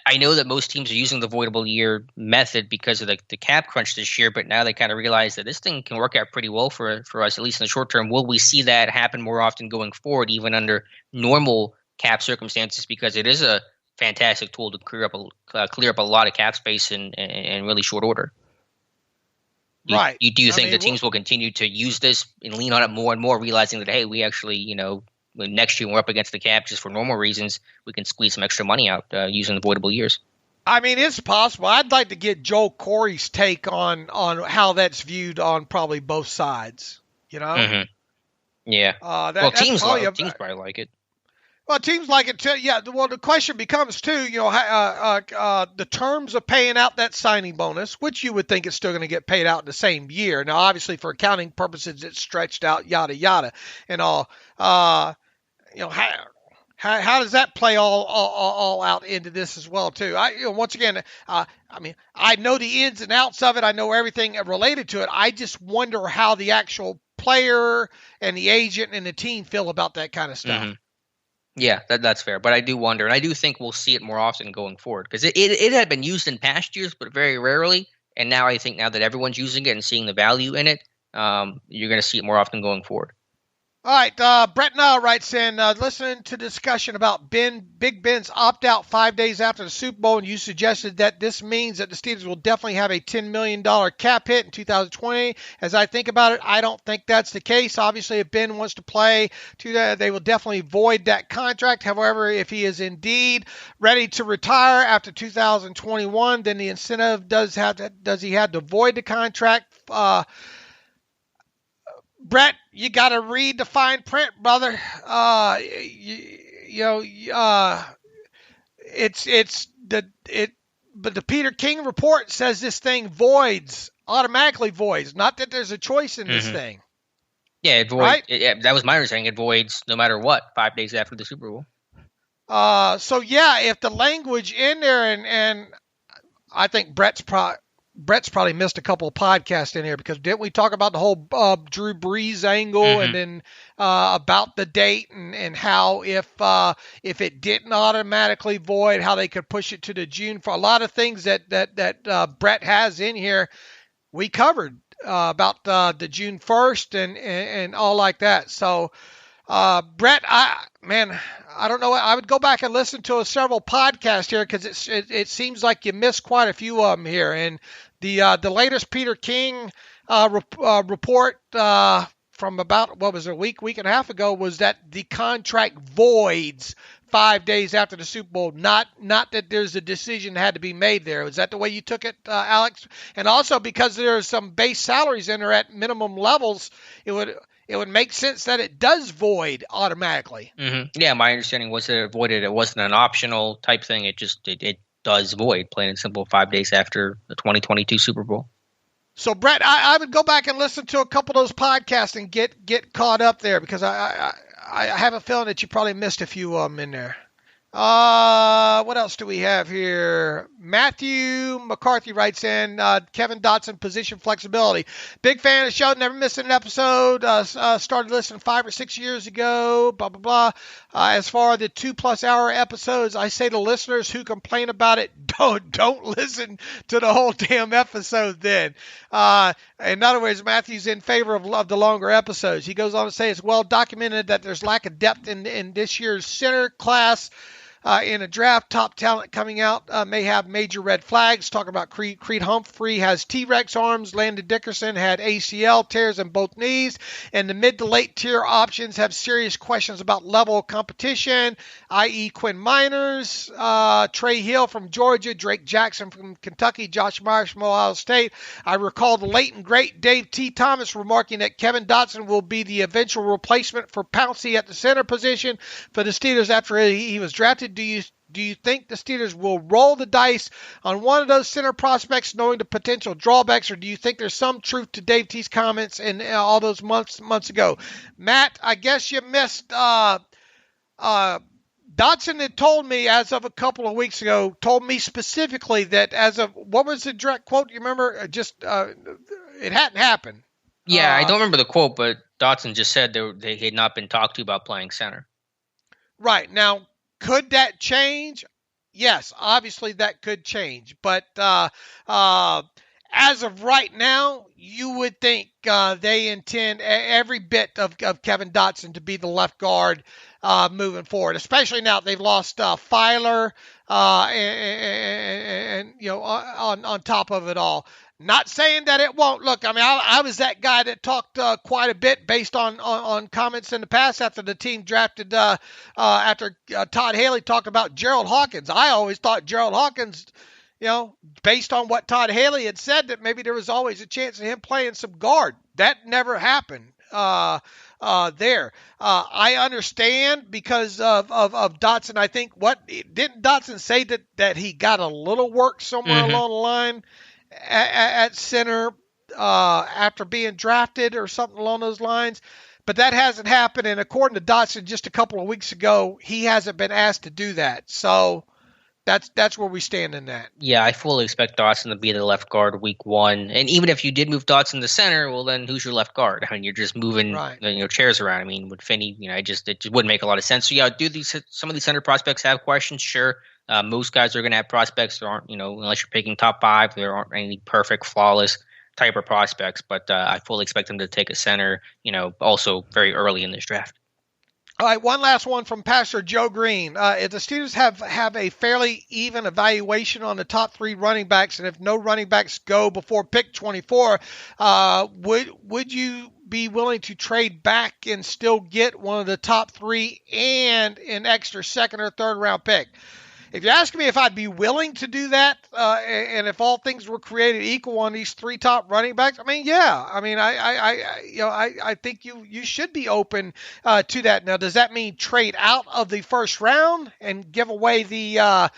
Speaker 2: I know that most teams are using the voidable year method because of the cap crunch this year, but now they kind of realize that this thing can work out pretty well for us, at least in the short term. Will we see that happen more often going forward, even under normal cap circumstances? Because it is a fantastic tool to clear up a lot of cap space in really short order.
Speaker 3: Right.
Speaker 2: Do you think the teams will continue to use this and lean on it more and more, realizing that, hey, we actually, when next year we're up against the cap just for normal reasons, we can squeeze some extra money out using the voidable years?
Speaker 3: I mean, it's possible. I'd like to get Joel Corey's take on how that's viewed on probably both sides.
Speaker 2: Yeah. Teams probably like it.
Speaker 3: Well, teams like it too. Yeah. Well, the question becomes too, the terms of paying out that signing bonus, which you would think is still going to get paid out in the same year. Now, obviously, for accounting purposes, it's stretched out, yada yada, and all. How does that play all out into this as well too? Once again, I know the ins and outs of it. I know everything related to it. I just wonder how the actual player and the agent and the team feel about that kind of stuff.
Speaker 2: Mm-hmm. Yeah, that's fair. But I do wonder, and I do think we'll see it more often going forward, because it had been used in past years, but very rarely. And now I think now that everyone's using it and seeing the value in it, you're going to see it more often going forward.
Speaker 3: All right, Brett Nile writes in, listening to discussion about Big Ben's opt-out 5 days after the Super Bowl, and you suggested that this means that the Steelers will definitely have a $10 million cap hit in 2020. As I think about it, I don't think that's the case. Obviously, if Ben wants to play, they will definitely void that contract. However, if he is indeed ready to retire after 2021, then the incentive does he have to void the contract? Brett, you got to read the fine print, brother. But the Peter King report says this thing automatically voids. Not that there's a choice in this thing.
Speaker 2: Yeah, it voids. Right? That was my understanding. It voids no matter what, 5 days after the Super Bowl.
Speaker 3: So yeah, if the language in there, and I think Brett's probably missed a couple of podcasts in here, because didn't we talk about the whole Drew Brees angle and then about the date and how if it didn't automatically void, how they could push it to the June? For a lot of things that Brett has in here, we covered about the June 1st and all like that. So Brett, I don't know. I would go back and listen to several podcasts here, because it seems like you missed quite a few of them here. And the latest Peter King report from about, what was it, a week and a half ago, was that the contract voids 5 days after the Super Bowl. Not that there's a decision that had to be made there. Was that the way you took it, Alex? And also, because there's some base salaries in there at minimum levels, it would make sense that it does void automatically.
Speaker 2: Mm-hmm. Yeah, my understanding was that it voided. It wasn't an optional type thing. It just it does void, plain and simple, 5 days after the 2022 Super Bowl.
Speaker 3: So, Brett, I would go back and listen to a couple of those podcasts and get caught up there, because I have a feeling that you probably missed a few of them in there. What else do we have here? Matthew McCarthy writes in, Kevin Dotson, position flexibility. Big fan of the show, never missed an episode. Started listening 5 or 6 years ago, blah, blah, blah. As far as the 2+ hour episodes, I say to listeners who complain about it, don't listen to the whole damn episode then. In other words, Matthew's in favor of the longer episodes. He goes on to say it's well documented that there's lack of depth in this year's center class. In a draft, top talent coming out may have major red flags. Talking about Creed Humphrey has T-Rex arms. Landon Dickerson had ACL tears in both knees. And the mid to late tier options have serious questions about level of competition, i.e. Quinn Miners, Trey Hill from Georgia, Drake Jackson from Kentucky, Josh Myers from Ohio State. I recall the late and great Dave T. Thomas remarking that Kevin Dotson will be the eventual replacement for Pouncey at the center position for the Steelers after he was drafted. Do you think the Steelers will roll the dice on one of those center prospects knowing the potential drawbacks, or do you think there's some truth to Dave T's comments and all those months ago? Matt, I guess you missed Dotson had told me as of a couple of weeks ago, told me specifically that as of, what was the direct quote? You remember? It hadn't happened.
Speaker 2: Yeah, I don't remember the quote, but Dotson just said they had not been talked to about playing center.
Speaker 3: Right. Now, could that change? Yes, obviously that could change. But as of right now, you would think they intend every bit of Kevin Dotson to be the left guard moving forward, especially now they've lost Feiler and on top of it all. Not saying that it won't. Look, I mean, I was that guy that talked quite a bit based on comments in the past after the team drafted, after Todd Haley talked about Gerald Hawkins. I always thought Gerald Hawkins, based on what Todd Haley had said, that maybe there was always a chance of him playing some guard. That never happened there. I understand because of Dotson. I think, didn't Dotson say that he got a little work somewhere along the line at center after being drafted or something along those lines? But that hasn't happened, and according to Dotson just a couple of weeks ago, he hasn't been asked to do that. So that's where we stand in that.
Speaker 2: Yeah, I fully expect Dotson to be the left guard week 1. And even if you did move Dotson to center, well, then who's your left guard? I mean, you're just moving chairs around. I mean, with Finney, it just wouldn't make a lot of sense. So yeah, some of these center prospects have questions? Sure. Most guys are going to have prospects. There aren't, unless you're picking top 5, there aren't any perfect, flawless type of prospects. But I fully expect them to take a center, also very early in this draft.
Speaker 3: All right, one last one from Pastor Joe Green. If the Steelers have a fairly even evaluation on the top 3 running backs, and if no running backs go before pick 24, would you be willing to trade back and still get one of the top 3 and an extra second or third round pick? If you ask me if I'd be willing to do that, and if all things were created equal on these 3 top running backs, I mean, yeah. I mean, I think you should be open to that. Now, does that mean trade out of the first round and give away the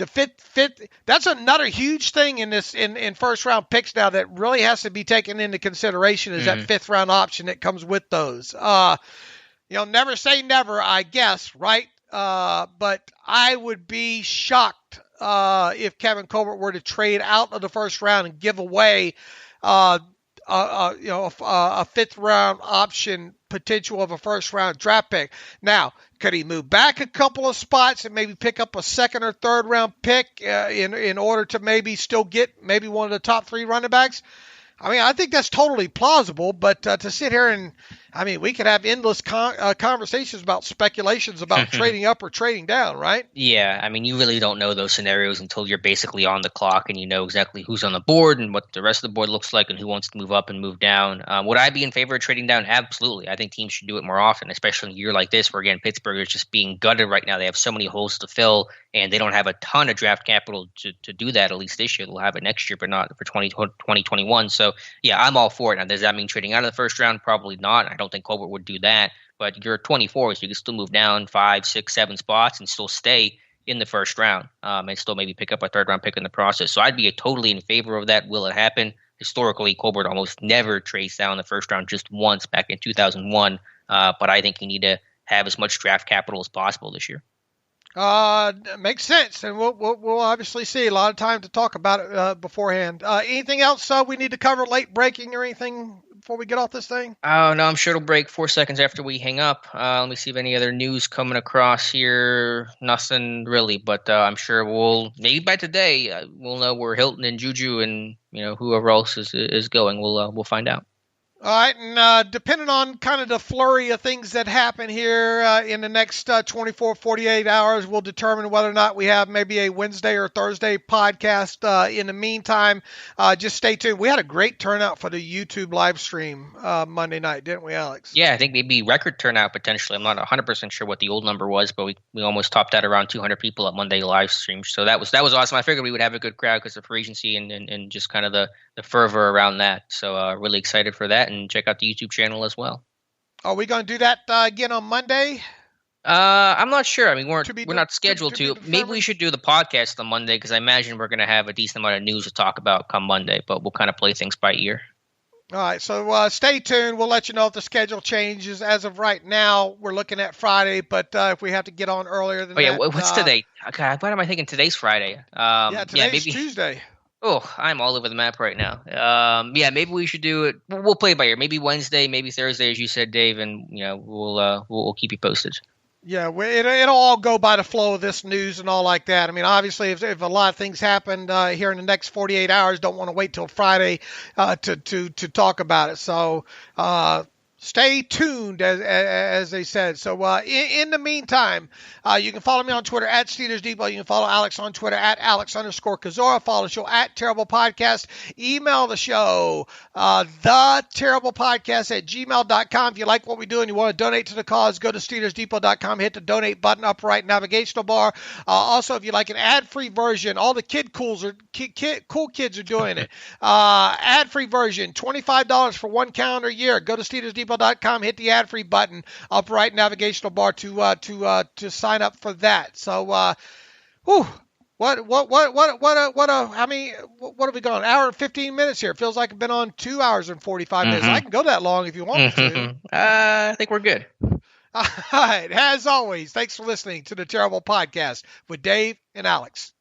Speaker 3: fifth? That's another huge thing in first round picks now that really has to be taken into consideration is that 5th round option that comes with those. Never say never, I guess, right? But I would be shocked if Kevin Colbert were to trade out of the first round and give away a 5th round option potential of a first round draft pick. Now, could he move back a couple of spots and maybe pick up a second or third round pick in order to maybe still get maybe one of the top 3 running backs? I mean, I think that's totally plausible, but to sit here and, I mean, we could have endless conversations about speculations about trading up or trading down, right?
Speaker 2: Yeah, I mean, you really don't know those scenarios until you're basically on the clock and you know exactly who's on the board and what the rest of the board looks like and who wants to move up and move down. Would I be in favor of trading down? Absolutely. I think teams should do it more often, especially in a year like this where, again, Pittsburgh is just being gutted right now. They have so many holes to fill, and they don't have a ton of draft capital to do that, at least this year. They'll have it next year, but not for 2021. So, yeah, I'm all for it. Now, does that mean trading out of the first round? Probably not. I don't think Colbert would do that. But you're 24, so you can still move down 5, 6, 7 spots and still stay in the first round and still maybe pick up a third-round pick in the process. So I'd be totally in favor of that. Will it happen? Historically, Colbert almost never trades down the first round, just once back in 2001. But I think you need to have as much draft capital as possible this year.
Speaker 3: Makes sense, and we'll obviously see a lot of time to talk about it beforehand. Anything else we need to cover, late breaking or anything before we get off this thing?
Speaker 2: Oh, no, I'm sure it'll break 4 seconds after we hang up. Let me see if any other news coming across here. Nothing really, but I'm sure maybe by today, we'll know where Hilton and Juju and whoever else is going. We'll find out.
Speaker 3: All right, and depending on kind of the flurry of things that happen here in the next 24, 48 hours, we'll determine whether or not we have maybe a Wednesday or Thursday podcast. In the meantime, just stay tuned. We had a great turnout for the YouTube live stream Monday night, didn't we, Alex?
Speaker 2: Yeah, I think maybe record turnout potentially. I'm not 100% sure what the old number was, but we almost topped out around 200 people at Monday live stream. So that was awesome. I figured we would have a good crowd because of free agency and just kind of the fervor around that. So really excited for that. And check out the YouTube channel as well.
Speaker 3: Are we going to do that again on Monday?
Speaker 2: I'm not sure. I mean, we're not scheduled to. Maybe we should do the podcast on Monday because I imagine we're going to have a decent amount of news to talk about come Monday, but we'll kind of play things by ear.
Speaker 3: All right, so stay tuned. We'll let you know if the schedule changes. As of right now, we're looking at Friday, but if we have to get on earlier than that.
Speaker 2: What's today? Okay, what am I thinking? Today's Friday.
Speaker 3: Today's Tuesday.
Speaker 2: Oh, I'm all over the map right now. Maybe we should do it. We'll play by ear. Maybe Wednesday, maybe Thursday, as you said, Dave, and we'll keep you posted.
Speaker 3: Yeah, it'll all go by the flow of this news and all like that. I mean, obviously, if a lot of things happen here in the next 48 hours, don't want to wait till Friday to talk about it. So stay tuned, as they said. So in the meantime, you can follow me on Twitter at Steelers Depot. You can follow Alex on Twitter at Alex_Kozora. Follow the show at Terrible Podcast. Email the show, theterriblepodcast@gmail.com. If you like what we do and you want to donate to the cause, go to SteelersDepot.com. Hit the donate button up right navigational bar. Also, if you like an ad-free version, all the cool kids are doing it. Ad-free version, $25 for 1 calendar year. Go to SteelersDepot.com. Hit the ad-free button up right navigational bar to sign up for that. So, how many? What have we gone? An hour and 15 minutes here. It feels like I've been on 2 hours and 45 minutes. I can go that long if you want me to.
Speaker 2: I think we're good.
Speaker 3: All right. As always, thanks for listening to the Terrible Podcast with Dave and Alex.